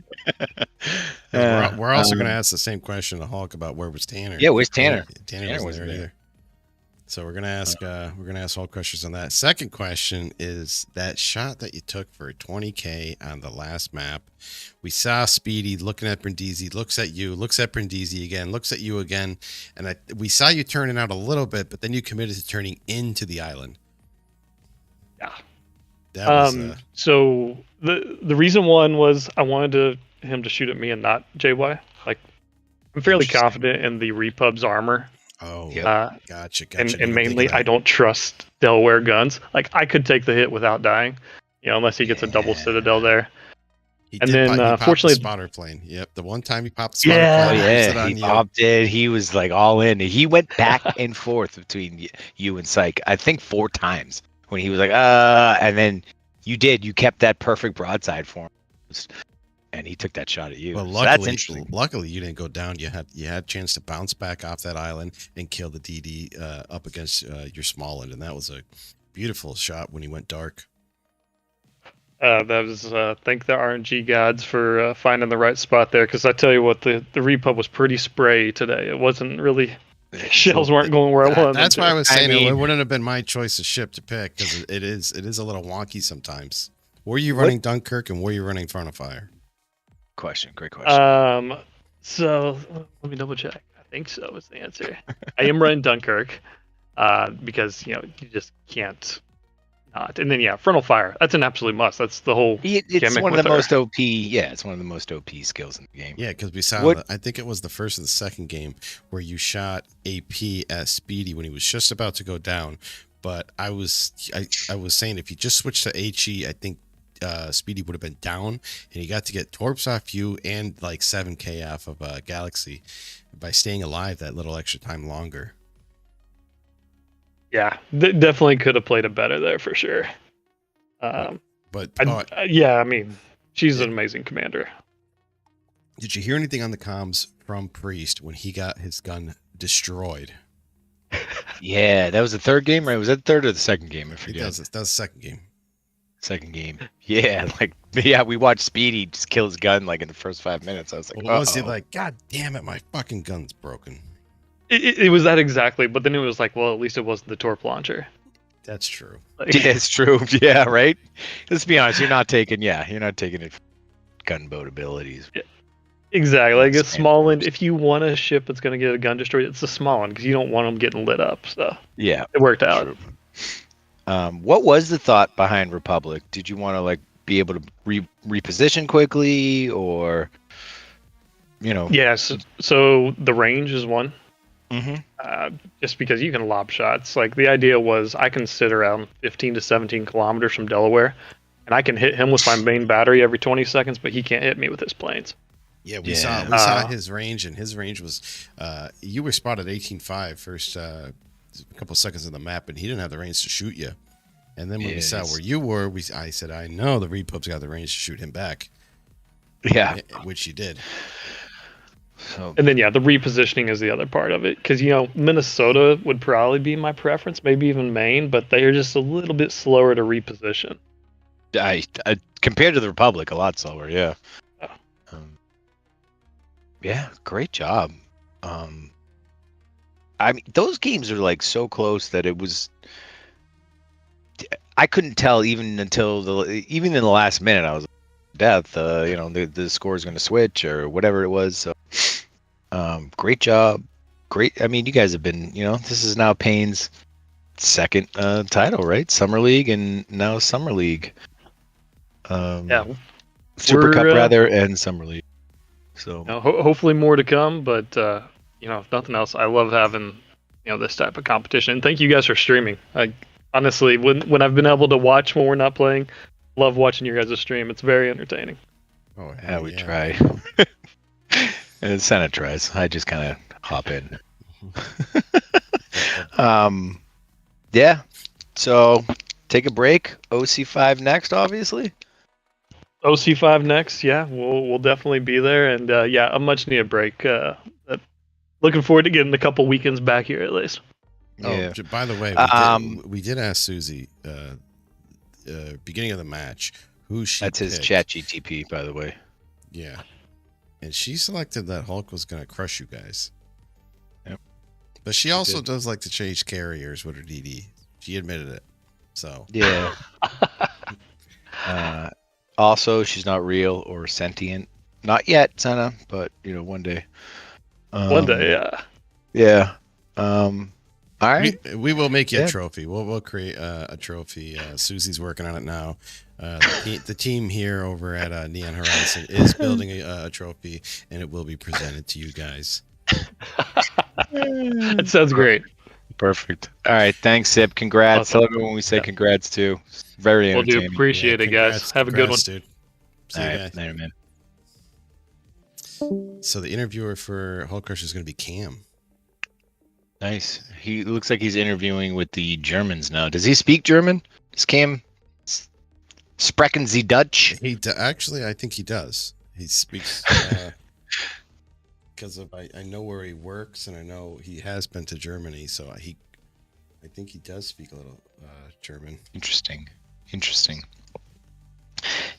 that. We're also going to ask the same question to Hulk about where was Tanner. Yeah, where's Tanner? Tanner wasn't there either. So we're gonna ask Hulk questions on that. Second question is that shot that you took for 20K on the last map. We saw Speedy looking at Brindisi, looks at you, looks at Brindisi again, looks at you again, and we saw you turning out a little bit, but then you committed to turning into the island. Yeah. That was So the reason one was I wanted him to shoot at me and not JY. Like, I'm fairly confident in the Repub's armor. oh, gotcha. And mainly, I don't trust Delaware guns. Like, I could take the hit without dying, unless he gets a double Citadel there. He And did then, pop the fortunately- spotter plane. Yep, the one time he popped the spotter plane. He popped it. He was like all in. He went back and forth between you and Psych, I think 4 times when he was like, and then you kept that perfect broadside for him. And he took that shot at you. Well, So that's interesting. luckily you didn't go down. You had a chance to bounce back off that island and kill the DD up against your small end, and that was a beautiful shot when he went dark. That was thank the RNG gods for finding the right spot there. Because I tell you what, the Repub was pretty spray today. It wasn't really. Shells weren't going where I wanted. That's why I was saying it it wouldn't have been my choice of ship to pick, because it is a little wonky sometimes. Were you running Dunkirk and were you running Front of Fire? Great question. So let me double check. I think so is the answer. I am running Dunkirk, because you just can't not. And then Frontal Fire. That's an absolute must. That's the whole. It's one of the with her. most OP. Yeah, it's one of the most OP skills in the game. Yeah, because we saw, I think it was the first or the second game where you shot AP at Speedy when he was just about to go down. But I was saying if you just switched to HE, I think Speedy would have been down, and he got to get torps off you and like 7K off of Galaxy by staying alive that little extra time longer. Yeah, definitely could have played it better there for sure. I mean, she's an amazing commander. Did you hear anything on the comms from Priest when he got his gun destroyed? Yeah, that was the third game, right? Was that the third or the second game? I forget. That was the second game. Second game. Yeah, we watched Speedy just kill his gun like in the first 5 minutes. I was like, Well, was he like, God damn it, my fucking gun's broken? It was that exactly, but then it was like, well, at least it wasn't the torp launcher. That's true. Like, yeah, it's true. Yeah, right. Let's be honest. You're not taking it for gunboat abilities. Yeah, exactly. Like a small end. If you want a ship that's going to get a gun destroyed, it's a small one because you don't want them getting lit up. So yeah, it worked out. True. What was the thought behind Republic? Did you want to be able to reposition quickly, or Yes. So the range is one. Mm-hmm. Just because you can lob shots. Like the idea was, I can sit around 15 to 17 kilometers from Delaware, and I can hit him with my main battery every 20 seconds, but he can't hit me with his planes. Yeah, we saw his range, and his range was you were spotted 18.5 first couple seconds on the map, and he didn't have the range to shoot you. And then when we saw where you were, I said, I know the Repub's got the range to shoot him back. Yeah, which you did. So, and then the repositioning is the other part of it, because Minnesota would probably be my preference, maybe even Maine, but they are just a little bit slower to reposition. I compared to the Republic, a lot slower. Yeah. Yeah, great job. I mean, those games are so close that it was. I couldn't tell even in the last minute. I was death. The score is going to switch or whatever it was. So, great job. Great. I mean, you guys have been. This is now Payne's second title, right? Summer League and now Summer League. Super Cup rather, and Summer League. So hopefully more to come, but if nothing else, I love having this type of competition. And thank you guys for streaming. I honestly, when I've been able to watch when we're not playing, love watching your guys' stream. It's very entertaining. Oh yeah, we try. And Senna tries. I just kind of hop in. Yeah. So take a break. OC5 next, obviously. OC5 next, yeah, we'll definitely be there, and a much needed break. Looking forward to getting a couple weekends back here at least. Yeah. Oh, by the way, we did ask Susie beginning of the match who she. That's his chat GTP, by the way. Yeah, and she selected that Hulc was going to crush you guys. Yep. But she also does like to change carriers with her DD. She admitted it. So Yeah. Also, she's not real or sentient. Not yet, Senna, but one day. One day, yeah. Yeah. All right. we will make you Yeah. a trophy. We'll create a trophy. Susie's working on it now. The team here over at Neon Horizon is building a trophy, and it will be presented to you guys. That sounds great. Perfect. All right. Thanks, Sip. Congrats. Awesome. Tell everyone we say congrats too. Very We'll do. entertaining. Appreciate it, guys. Have a good one. Dude. See All you right. guys. Later, man. So the interviewer for Hulk Crush is going to be Cam. Nice. He looks like he's interviewing with the Germans now. Does he speak German? Is Cam sprechen Sie Dutch? Actually, I think he does. He speaks because I know where he works, and I know he has been to Germany, so I think he does speak a little German. Interesting.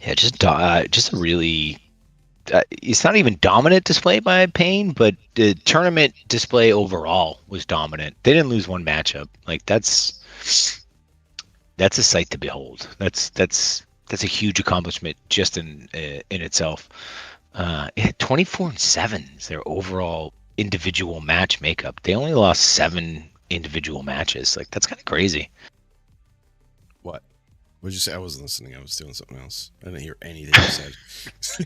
Yeah, just a really. It's not even dominant display by Payne, but the tournament display overall was dominant. They didn't lose one matchup. Like that's a sight to behold. That's a huge accomplishment just in itself. 24-7 is their overall individual match makeup. They only lost 7 individual matches. Like that's kind of crazy. What? What did you say? I wasn't listening. I was doing something else. I didn't hear anything you said.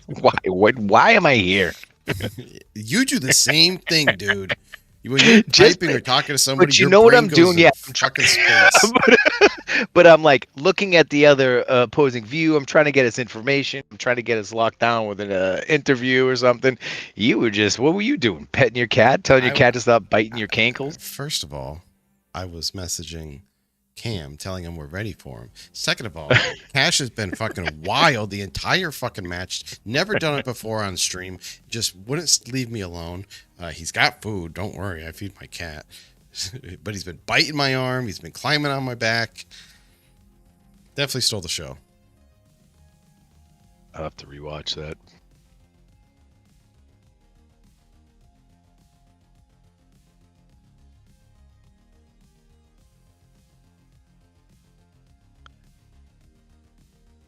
Why am I here? You do the same thing, dude. When you're typing or talking to somebody, but you your know what brain I'm goes doing? in Yeah, fucking space. but I'm like looking at the other opposing view. I'm trying to get us information. I'm trying to get us locked down with an interview or something. What were you doing? Petting your cat? Telling your cat to stop biting your cankles? First of all, I was messaging Cam telling him we're ready for him. Second of all, Cash has been fucking wild the entire fucking match. Never done it before on stream. Just wouldn't leave me alone. He's got food. Don't worry. I feed my cat. But he's been biting my arm. He's been climbing on my back. Definitely stole the show. I'll have to rewatch that.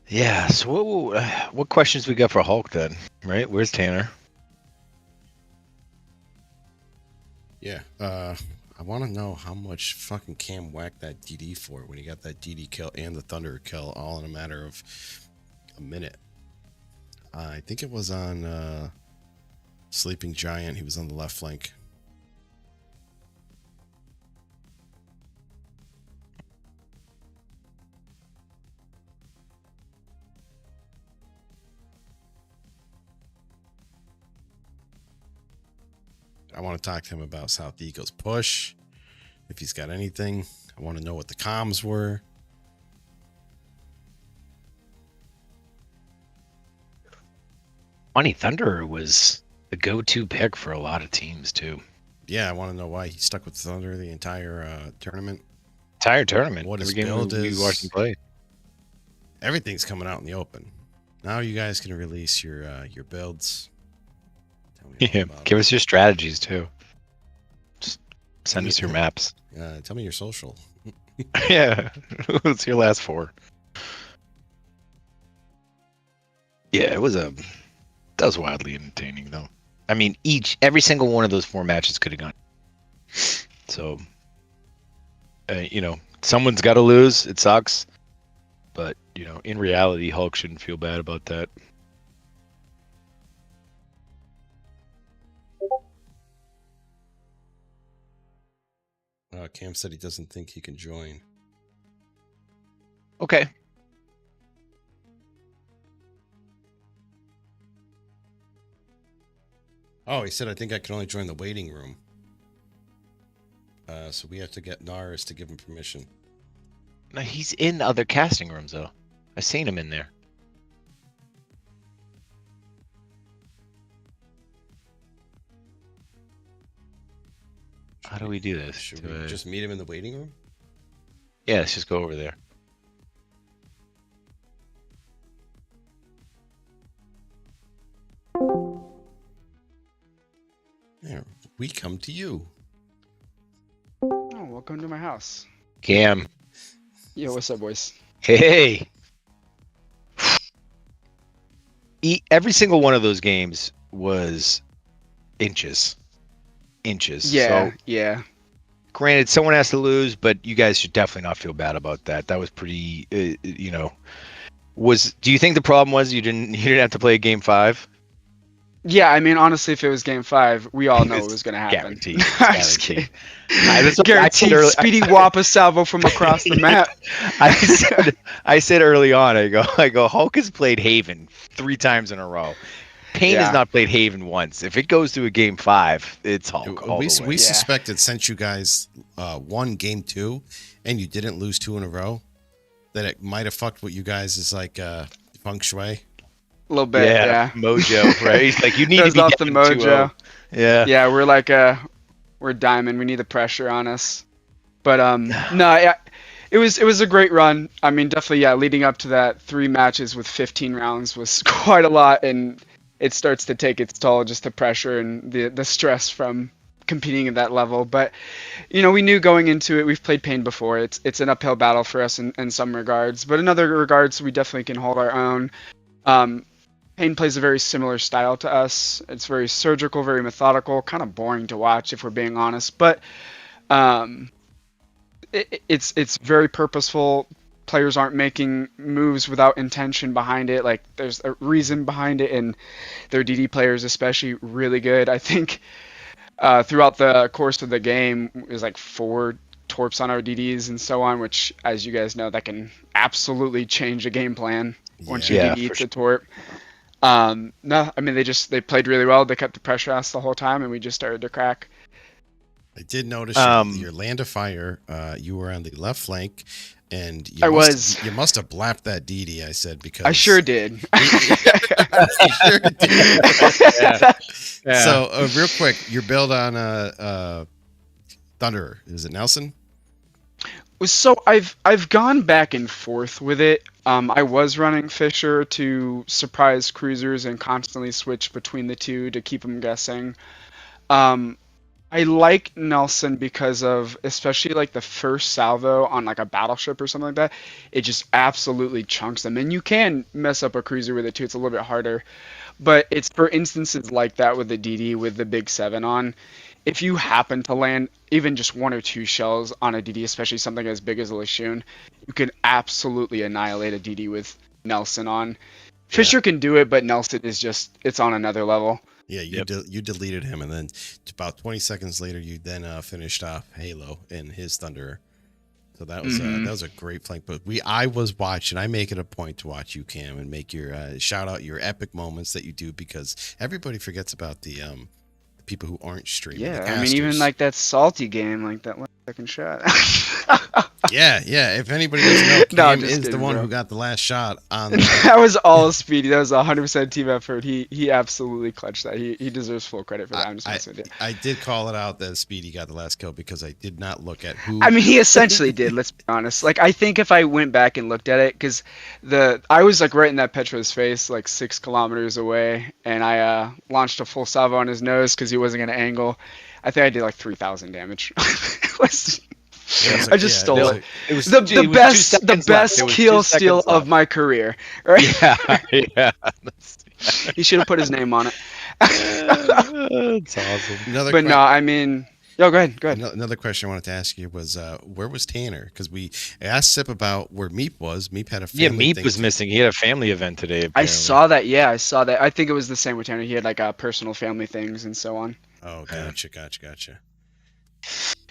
Yeah. So what questions we got for Hulk then? Right? Where's Tanner? Yeah. I want to know how much fucking Cam whacked that DD for when he got that DD kill and the Thunder kill all in a matter of a minute. I think it was on Sleeping Giant. He was on the left flank. I want to talk to him about South Eagle's push. If he's got anything, I want to know what the comms were. Funny, Thunder was the go-to pick for a lot of teams too. Yeah, I want to know why he stuck with Thunder the entire tournament. What his Every game build is? We watched him play. Everything's coming out in the open. Now you guys can release your builds. Tell me all about Give it. us your strategies too. Just send us your maps. Tell me your social. Yeah. What's your last 4? Yeah, that was wildly entertaining though. I mean, every single one of those 4 matches could have gone. So, someone's got to lose. It sucks, but in reality, Hulk shouldn't feel bad about that. Cam said he doesn't think he can join. Okay. Oh, he said, I think I can only join the waiting room. So we have to get Naris to give him permission. No, he's in other casting rooms though. I seen him in there. How do we do this? Should we just meet him in the waiting room? Yeah, let's just go over there. There, we come to you. welcome to my house. Cam. Yo, what's up, boys? Hey. Every single one of those games was inches. Yeah, So, yeah. granted, someone has to lose, but you guys should definitely not feel bad about that. That was pretty, do you think the problem was you didn't have to play Game 5? Yeah, I mean, honestly, if it was Game 5, we all know it was going to happen. Guaranteed. I'm just kidding. That's what I said Guaranteed early- speedy Wappa salvo from across the map. I said early on, I go, Hulk has played Haven 3 times in a row. Payne Yeah. has not played Haven once. If it goes to a Game 5, it's Hulk all We the way. we Yeah. suspected since you guys won Game 2 and you didn't lose 2 in a row, that it might have fucked with you guys is like feng shui. A little bit, yeah. Mojo, right? He's like, you need to Throws be off the down mojo. 2-0. Yeah. Yeah, we're like we're diamond. We need the pressure on us. But no, yeah, it was a great run. I mean, definitely, yeah. Leading up to that, 3 matches with 15 rounds was quite a lot, and it starts to take its toll, just the pressure and the stress from competing at that level. But we knew going into it, we've played Payne before. It's an uphill battle for us in some regards, but in other regards, we definitely can hold our own. Payne plays a very similar style to us. It's very surgical, very methodical, kind of boring to watch if we're being honest. But it's very purposeful. Players aren't making moves without intention behind it. Like there's a reason behind it, and their DD players especially really good. I think throughout the course of the game, it was like 4 torps on our DDs and so on, which, as you guys know, that can absolutely change a game plan once your Yeah, DD for eats a torp. No, I mean they played really well. They kept the pressure on us the whole time, and we just started to crack. I did notice your land of fire. You were on the left flank, and you I must have blapped that DD. I said because I sure did. You sure did. Yeah. So real quick, your build on Thunderer, is it Nelson? So I've gone back and forth with it. I was running Fisher to surprise cruisers and constantly switch between the two to keep them guessing. I like Nelson because of, especially like the first salvo on like a battleship or something like that, it just absolutely chunks them. And you can mess up a cruiser with it too. It's a little bit harder. But it's for instances like that with the DD with the big 7 on. If you happen to land even just 1 or 2 shells on a DD, especially something as big as a Lashun, you can absolutely annihilate a DD with Nelson on. Fisher can do it, but Nelson is just, it's on another level. Yeah, you deleted him, and then about 20 seconds later, you then finished off Halo and his Thunderer. So that was a great flank. But I was watching. I make it a point to watch you, Cam, and make your shout out your epic moments that you do, because everybody forgets about the people who aren't streaming. Yeah, the I mean, even casters. like that salty game, like that last second shot. Yeah. If anybody doesn't know, No, I'm Cam just is the kidding, one bro. who got the last shot on. That was all Speedy. That was 100% team effort. He absolutely clutched that. He deserves full credit for that. I'm just messing with you. I did call it out that Speedy got the last kill because I did not look at who. I mean, he essentially did. Let's be honest. Like, I think if I went back and looked at it, because I was like right in that Petro's face, like 6 kilometers away, and I launched a full salvo on his nose because he wasn't gonna angle. I think I did like 3,000 damage. I just stole it. It was The it was 2 best seconds the left. best There was 2 kill seconds steal left. of my career. Right? Yeah. He should have put his name on it. That's awesome. But no, I mean, go ahead. Another question I wanted to ask you was, where was Tanner? Because we asked Sip about where Meep was. Meep had a family Meep thing was too. missing. He had a family event today. I apparently. saw that. Yeah, I saw that. I think it was the same with Tanner. He had like personal family things and so on. Oh, gotcha.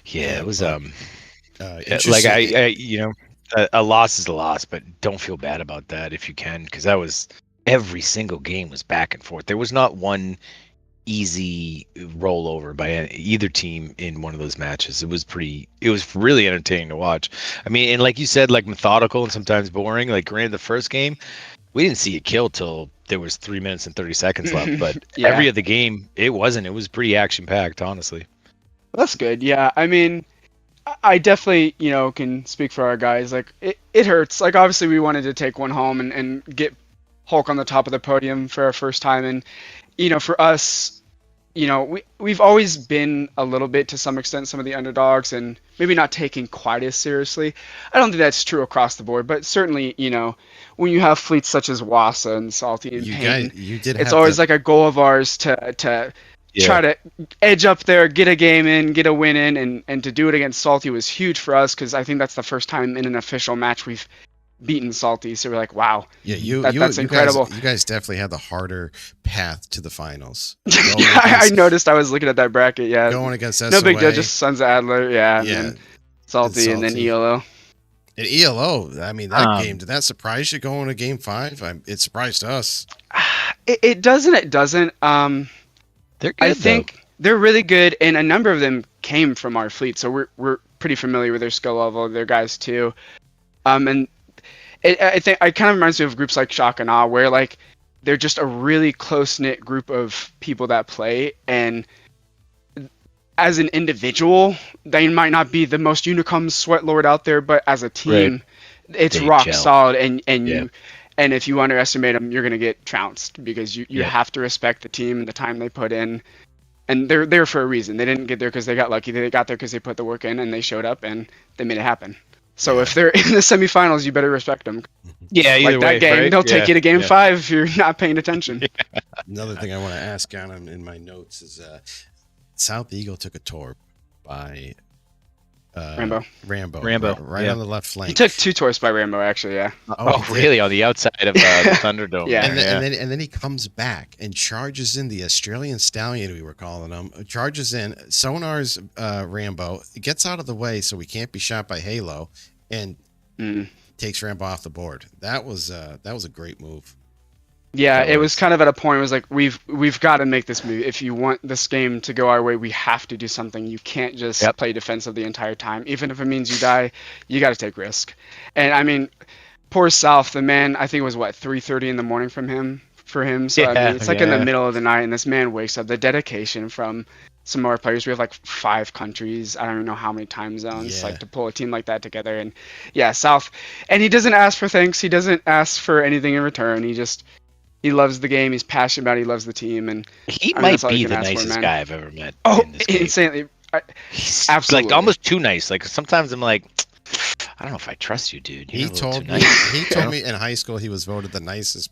Yeah, it was like I a loss is a loss, but don't feel bad about that if you can, because that was every single game was back and forth. There was not one easy rollover by either team in one of those matches. It was really entertaining to watch. I mean, and like you said, like methodical and sometimes boring. Like granted, the first game we didn't see a kill till there was 3 minutes and 30 seconds left, but Yeah. every other game it wasn't. It was pretty action packed, honestly. That's good. Yeah, I mean, I definitely, can speak for our guys. Like, it hurts. Like, obviously, we wanted to take one home and get Hulk on the top of the podium for our first time. And, for us, we've always been a little bit to some extent some of the underdogs and maybe not taking quite as seriously. I don't think that's true across the board, but certainly, when you have fleets such as Wassa and Salty and Pain, you did it's have always the, like a goal of ours to try to edge up there, get a game in, get a win in, and to do it against Salty was huge for us because I think that's the first time in an official match we've beaten Salty. So we're like, wow, that's incredible. You guys definitely had the harder path to the finals. I noticed. I was looking at that bracket. Yeah, going against SOA. No big deal. Just Sons of Adler. Yeah. Yeah. And Salty, and then ELO. And ELO, I mean, that game, did that surprise you going to game 5? It surprised us. It doesn't. It doesn't. They're good, I think they're really good, and a number of them came from our fleet, so we're pretty familiar with their skill level, their guys too. And I think it kind of reminds me of groups like Shock and Awe, where like they're just a really close knit group of people that play, and as an individual, they might not be the most Unicum sweat lord out there, but as a team, it's They rock gel. solid, and if you underestimate them, you're gonna get trounced because you have to respect the team and the time they put in, and they're there for a reason. They didn't get there because they got lucky. They got there because they put the work in and they showed up and they made it happen. So if they're in the semifinals, you better respect them. Yeah, either Like that way, game, right? they'll take you to game 5 if you're not paying attention. Another thing I want to ask on in my notes is South Eagle took a torp by Rambo. Right on the left flank. He took 2 torps by Rambo, actually, yeah. Oh, really? On the outside of the Thunderdome. Yeah. And then he comes back and charges in the Australian Stallion, we were calling him, charges in, sonars Rambo, gets out of the way so we can't be shot by Halo, and takes Rambo off the board. That was a great move. Yeah, it was kind of at a point. It was like we've got to make this move. If you want this game to go our way, we have to do something. You can't just play defensive the entire time. Even if it means you die, you got to take risk. And I mean, poor South, the man. I think it was 3:30 in the morning for him. So I mean, it's like in the middle of the night, and this man wakes up. The dedication from some of our players. We have like 5 countries. I don't even know how many time zones. Like to pull a team like that together. And yeah, South. And he doesn't ask for thanks. He doesn't ask for anything in return. He loves the game. He's passionate about it. He loves the team, and he might be the nicest guy I've ever met. Oh, in this game. insanely! He's Absolutely, like almost too nice. Like sometimes I'm like, I don't know if I trust you, dude. He told me in high school he was voted the nicest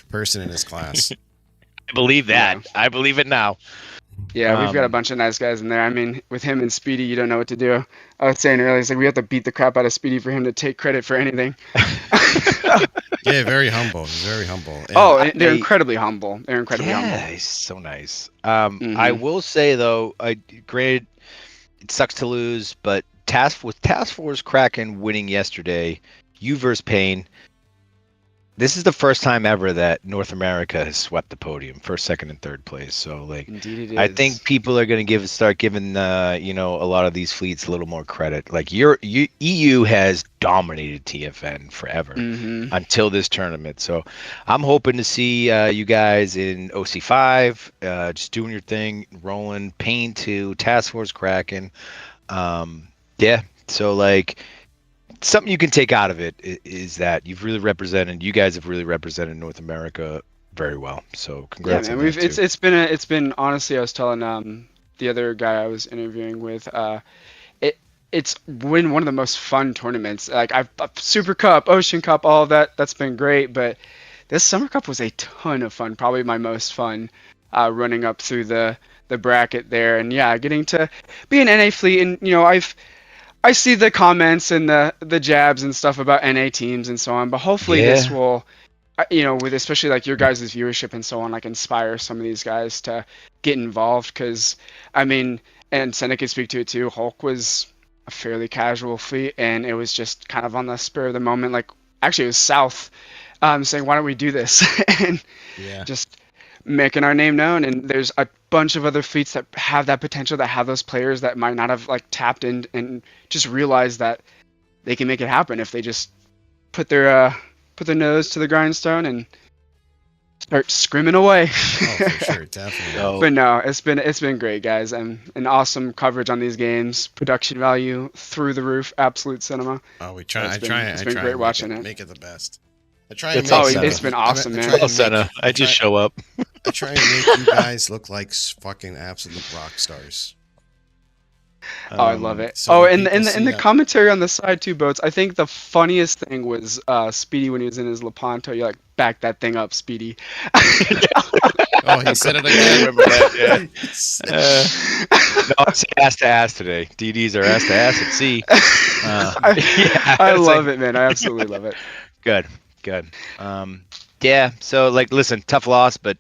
person in his class. I believe that. Yeah. I believe it now. Yeah, we've got a bunch of nice guys in there. I mean, with him and Speedy, you don't know what to do. I was saying earlier, it's like we have to beat the crap out of Speedy for him to take credit for anything. Yeah, very humble. He's very humble. And they're incredibly humble. They're incredibly humble. Yeah, he's so nice. I will say though, granted, it sucks to lose, but Task Force Kraken winning yesterday, you versus Payne. This is the first time ever that North America has swept the podium, first, second, and third place. So, like, Indeed it I is. think people are going to start giving, a lot of these fleets a little more credit. Like, EU has dominated TFN forever until this tournament. So, I'm hoping to see you guys in OC5, just doing your thing, rolling, Pain 2, Task Force Kraken. Yeah. So, like, something you can take out of it is that you guys have really represented North America very well. So congrats. Yeah, on man, that it's been honestly, I was telling the other guy I was interviewing with, it's been one of the most fun tournaments. Like I've Super Cup, Ocean Cup, all of that's been great, but this Summer Cup was a ton of fun, probably my most fun, running up through the bracket there, and yeah, getting to be an NA fleet, and I see the comments and the jabs and stuff about NA teams and so on, but hopefully this will, with especially like your guys' viewership and so on, like inspire some of these guys to get involved. Because I mean, and Senna can speak to it too. Hulc was a fairly casual fleet, and it was just kind of on the spur of the moment. Like actually, it was South saying, "Why don't we do this?" and just making our name known. And there's a bunch of other fleets that have that potential, that have those players that might not have like tapped in and just realized that they can make it happen if they just put their nose to the grindstone and start screaming away. Oh, for sure, definitely. But no, it's been great, guys, and an awesome coverage on these games. Production value through the roof, absolute cinema. Oh, It's been great watching it. Make it the best. It's been awesome, man. Senna. I just show up. I try and make you guys look like fucking absolute rock stars. Oh, I love it. so Oh, when and people and see and the that- commentary on the side two boats. I think the funniest thing was Speedy when he was in his Lepanto. You're like, back that thing up, Speedy. Oh, he said it I again. remember that. Yeah. He said- No, it's ass to ass today. DDs are ass to ass at sea. I it's love like- it, man. I absolutely love it. Good. Yeah. So like, listen, tough loss, but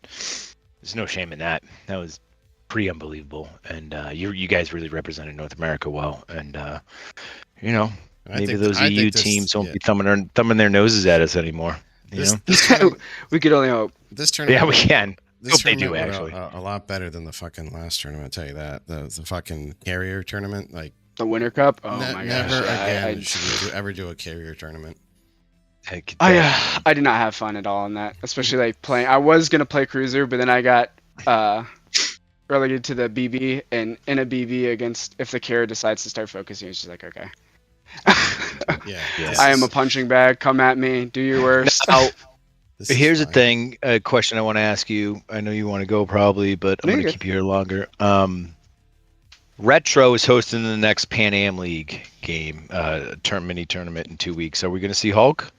there's no shame in that. That was pretty unbelievable, and you guys really represented North America well, and you know, I maybe think- those I EU think this- teams won't yeah. be thumbing their noses at us anymore. You This, know? this tournament, We could only hope. this tournament, Yeah, we can. This Hope they tournament do, went actually. a lot better than the fucking last tournament. I'll tell you that. The fucking carrier tournament, like The Winter Cup. Oh my never gosh. again should we ever do a carrier tournament. Heck, I did not have fun at all on that, especially like playing. I was gonna play cruiser, but then I got relegated to the BB, and in a BB against if the carrier decides to start focusing, it's just like okay. Yeah, I am a punching bag. Come at me. Do your worst. Now, This is here's the fine. thing. A question I want to ask you. I know you want to go probably, but I'm No, going you're to keep you here longer. Retro is hosting the next Pan Am League game, mini tournament in 2 weeks. Are we going to see Hulk?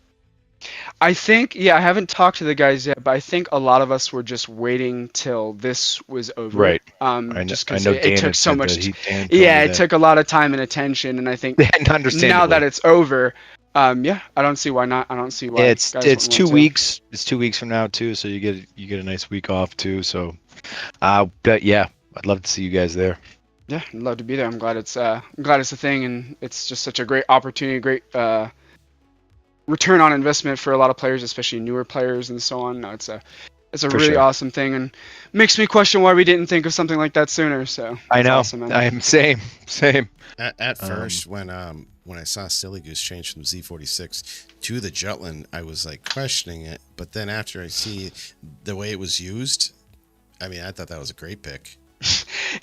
I think, yeah, I haven't talked to the guys yet, but I think a lot of us were just waiting till this was over. Right. Just I because know it Dan took had so said much. that. Dan told Yeah, me it that. took a lot of time and attention, and I think Understandably. now that it's over, yeah, I don't see why not. I don't see why. Yeah, it's guys it's wouldn't 2 want to. weeks. It's 2 weeks from now too, so you get a nice week off too. So, but yeah, I'd love to see you guys there. Yeah, I'd love to be there. I'm glad it's a thing, and it's just such a great opportunity, great return on investment for a lot of players, especially newer players and so on. No, it's a For really sure. awesome thing, and makes me question why we didn't think of something like that sooner. So I it's know. awesome, man. I'm same. At first, when I saw Silly Goose change from Z46 to the Jutland, I was like questioning it. But then after I see the way it was used, I mean, I thought that was a great pick.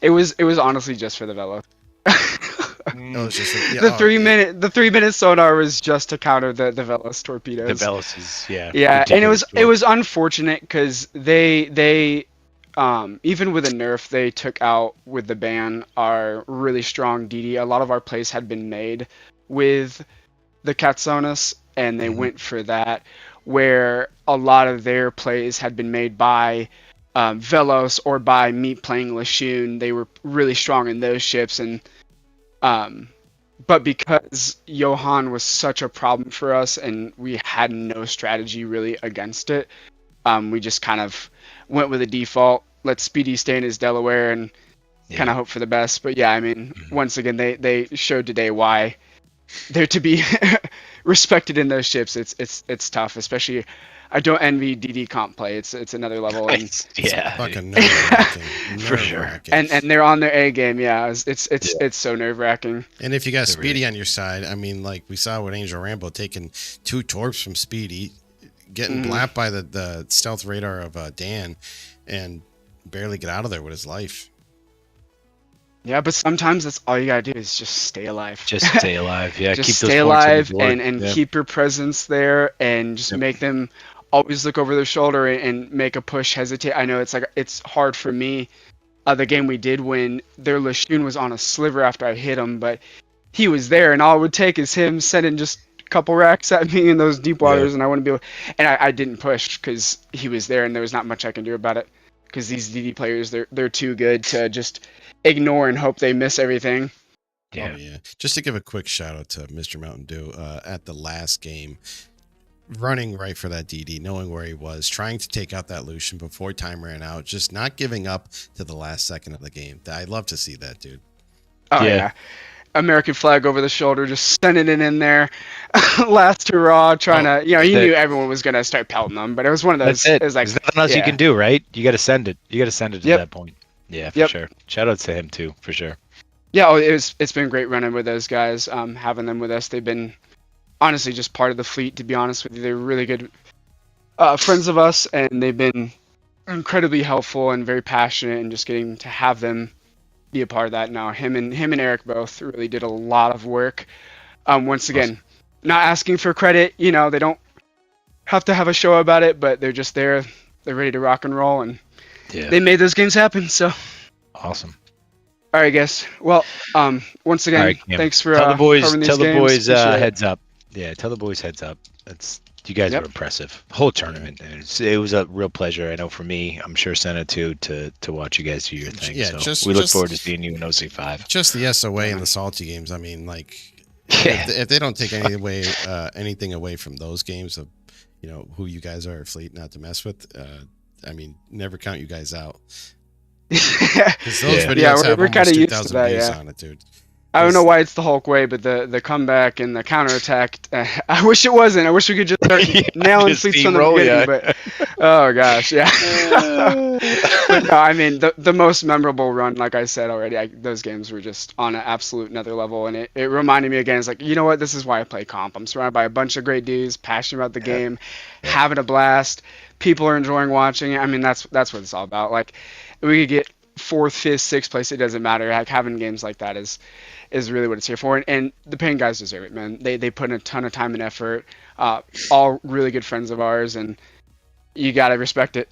It was honestly just for the Velo. It was just like, yeah, The oh, 3 minute sonar was just to counter the Velos torpedoes. The Velos is yeah. Yeah, and it was ridiculous. unfortunate because they even with a nerf they took out with the ban our really strong DD. A lot of our plays had been made with the Katsonis, and they went for that, where a lot of their plays had been made by Velos or by me playing Lashun. They were really strong in those ships, and but because Johan was such a problem for us and we had no strategy really against it, we just kind of went with a default, let Speedy stay in his Delaware and kind of hope for the best. But yeah, I mean, once again, they showed today why they're to be respected in those ships. It's tough, especially. I don't envy DD comp play. It's another level, and yeah. fucking nerve-wracking. For sure. Nerve-wracking. and they're on their A game. Yeah, it's so nerve wracking. And if you got They're Speedy on your side, I mean, like we saw with Angel Rambo taking 2 torps from Speedy, getting blapped by the stealth radar of Dan, and barely get out of there with his life. Yeah, but sometimes that's all you gotta do is just stay alive. Just stay alive. Yeah, Just keep those stay points on the alive board. and Yeah. keep your presence there, and just make them always look over their shoulder and make a push hesitate. I know it's hard for me. The game we did win, their Lashun was on a sliver after I hit him, but he was there, and all it would take is him sending just a couple racks at me in those deep waters, and I wouldn't be able. And I didn't push because he was there, and there was not much I can do about it. Because these DD players, they're too good to just ignore and hope they miss everything. Yeah. Oh, yeah. Just to give a quick shout out to Mr. Mountain Dew at the last game, running right for that DD, knowing where he was, trying to take out that Lucian before time ran out, just not giving up to the last second of the game. I love to see that, dude. Oh Yeah. yeah. American flag over the shoulder, just sending it in there. Last hurrah, trying to, he that's it. knew everyone was going to start pelting them, but it was one of those. That's it. It was like, There's nothing else you yeah. can do, right? You got to send it. You got to send it to Yep. that point. Yeah, for Yep. sure. Shout out to him too, for sure. Yeah, it's been great running with those guys, having them with us. They've been honestly just part of the fleet, to be honest with you. They're really good friends of us, and they've been incredibly helpful and very passionate, and just getting to have them be a part of that now. Him and Eric both really did a lot of work. Once again, not asking for credit, they don't have to have a show about it, but they're just there. They're ready to rock and roll, and they made those games happen. So Awesome. all right, guys. Well, once again, All right, Cam. thanks for tell the boys. covering these Tell the games. boys Appreciate it. heads up. Yeah, tell the boys heads up. You guys Yep. were impressive. The whole tournament. It was a real pleasure. I know for me, I'm sure Senna too, to watch you guys do your thing. Yeah, so we look forward to seeing you in OC5. Just the SOA and the salty games. I mean, like, Yeah. if they don't take anything away from those games of, who you guys are, Fleet, not to mess with. I mean, never count you guys out. Because those videos have we're almost kind of used to 2,000 that. views Yeah. on it, dude. I don't know why it's the Hulk way, but the comeback and the counterattack. I wish it wasn't. I wish we could just start nailing just Fleets from the steamroll, beginning. yeah. But oh gosh, yeah. But no, I mean the most memorable run, like I said already, those games were just on an absolute another level, and it reminded me again. It's like, you know what? This is why I play comp. I'm surrounded by a bunch of great dudes, passionate about the game, having a blast. People are enjoying watching it. I mean, that's what it's all about. Like, we could get 4th, 5th, 6th place. It doesn't matter. Like, having games like that is really what it's here for. And the Pain guys deserve it, man. They put in a ton of time and effort. All really good friends of ours, and you gotta respect it.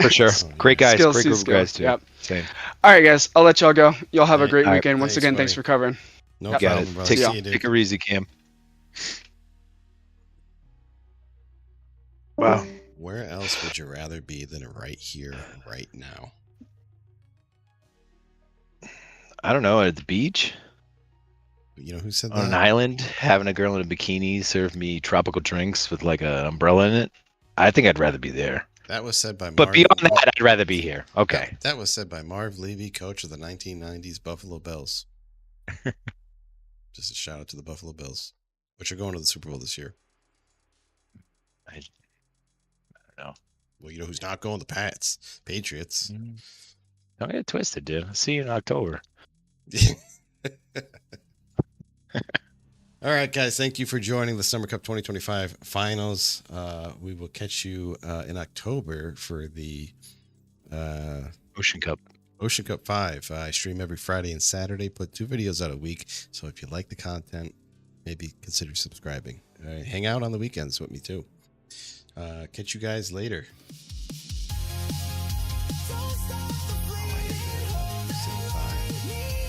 For sure. Great guys. Skills Great see group of skills. guys too. Yep. Same. All right, guys. I'll let y'all go. Y'all have a great All right. weekend. Once Thanks, again, thanks buddy. for covering. No Yep. Got problem, it. brother. Take, See ya. See you, dude. take her easy, Cam. Wow. Where else would you rather be than right here, right now? I don't know. At the beach, You know who said on an that? island, having a girl in a bikini serve me tropical drinks with like an umbrella in it. I think I'd rather be there. That was said by But Marv. beyond that, I'd rather be here. Okay. That was said by Marv Levy, coach of the 1990s Buffalo Bills. Just a shout out to the Buffalo Bills, which are going to the Super Bowl this year. I don't know. Well, you know who's not going? The Patriots. Don't get twisted, dude. I'll see you in October. All right, guys. Thank you for joining the Summer Cup 2025 finals. We will catch you in October for the Ocean Cup. Ocean Cup 5. I stream every Friday and Saturday, put 2 videos out a week. So if you like the content, maybe consider subscribing. Hang out on the weekends with me too. Catch you guys later. Say bye.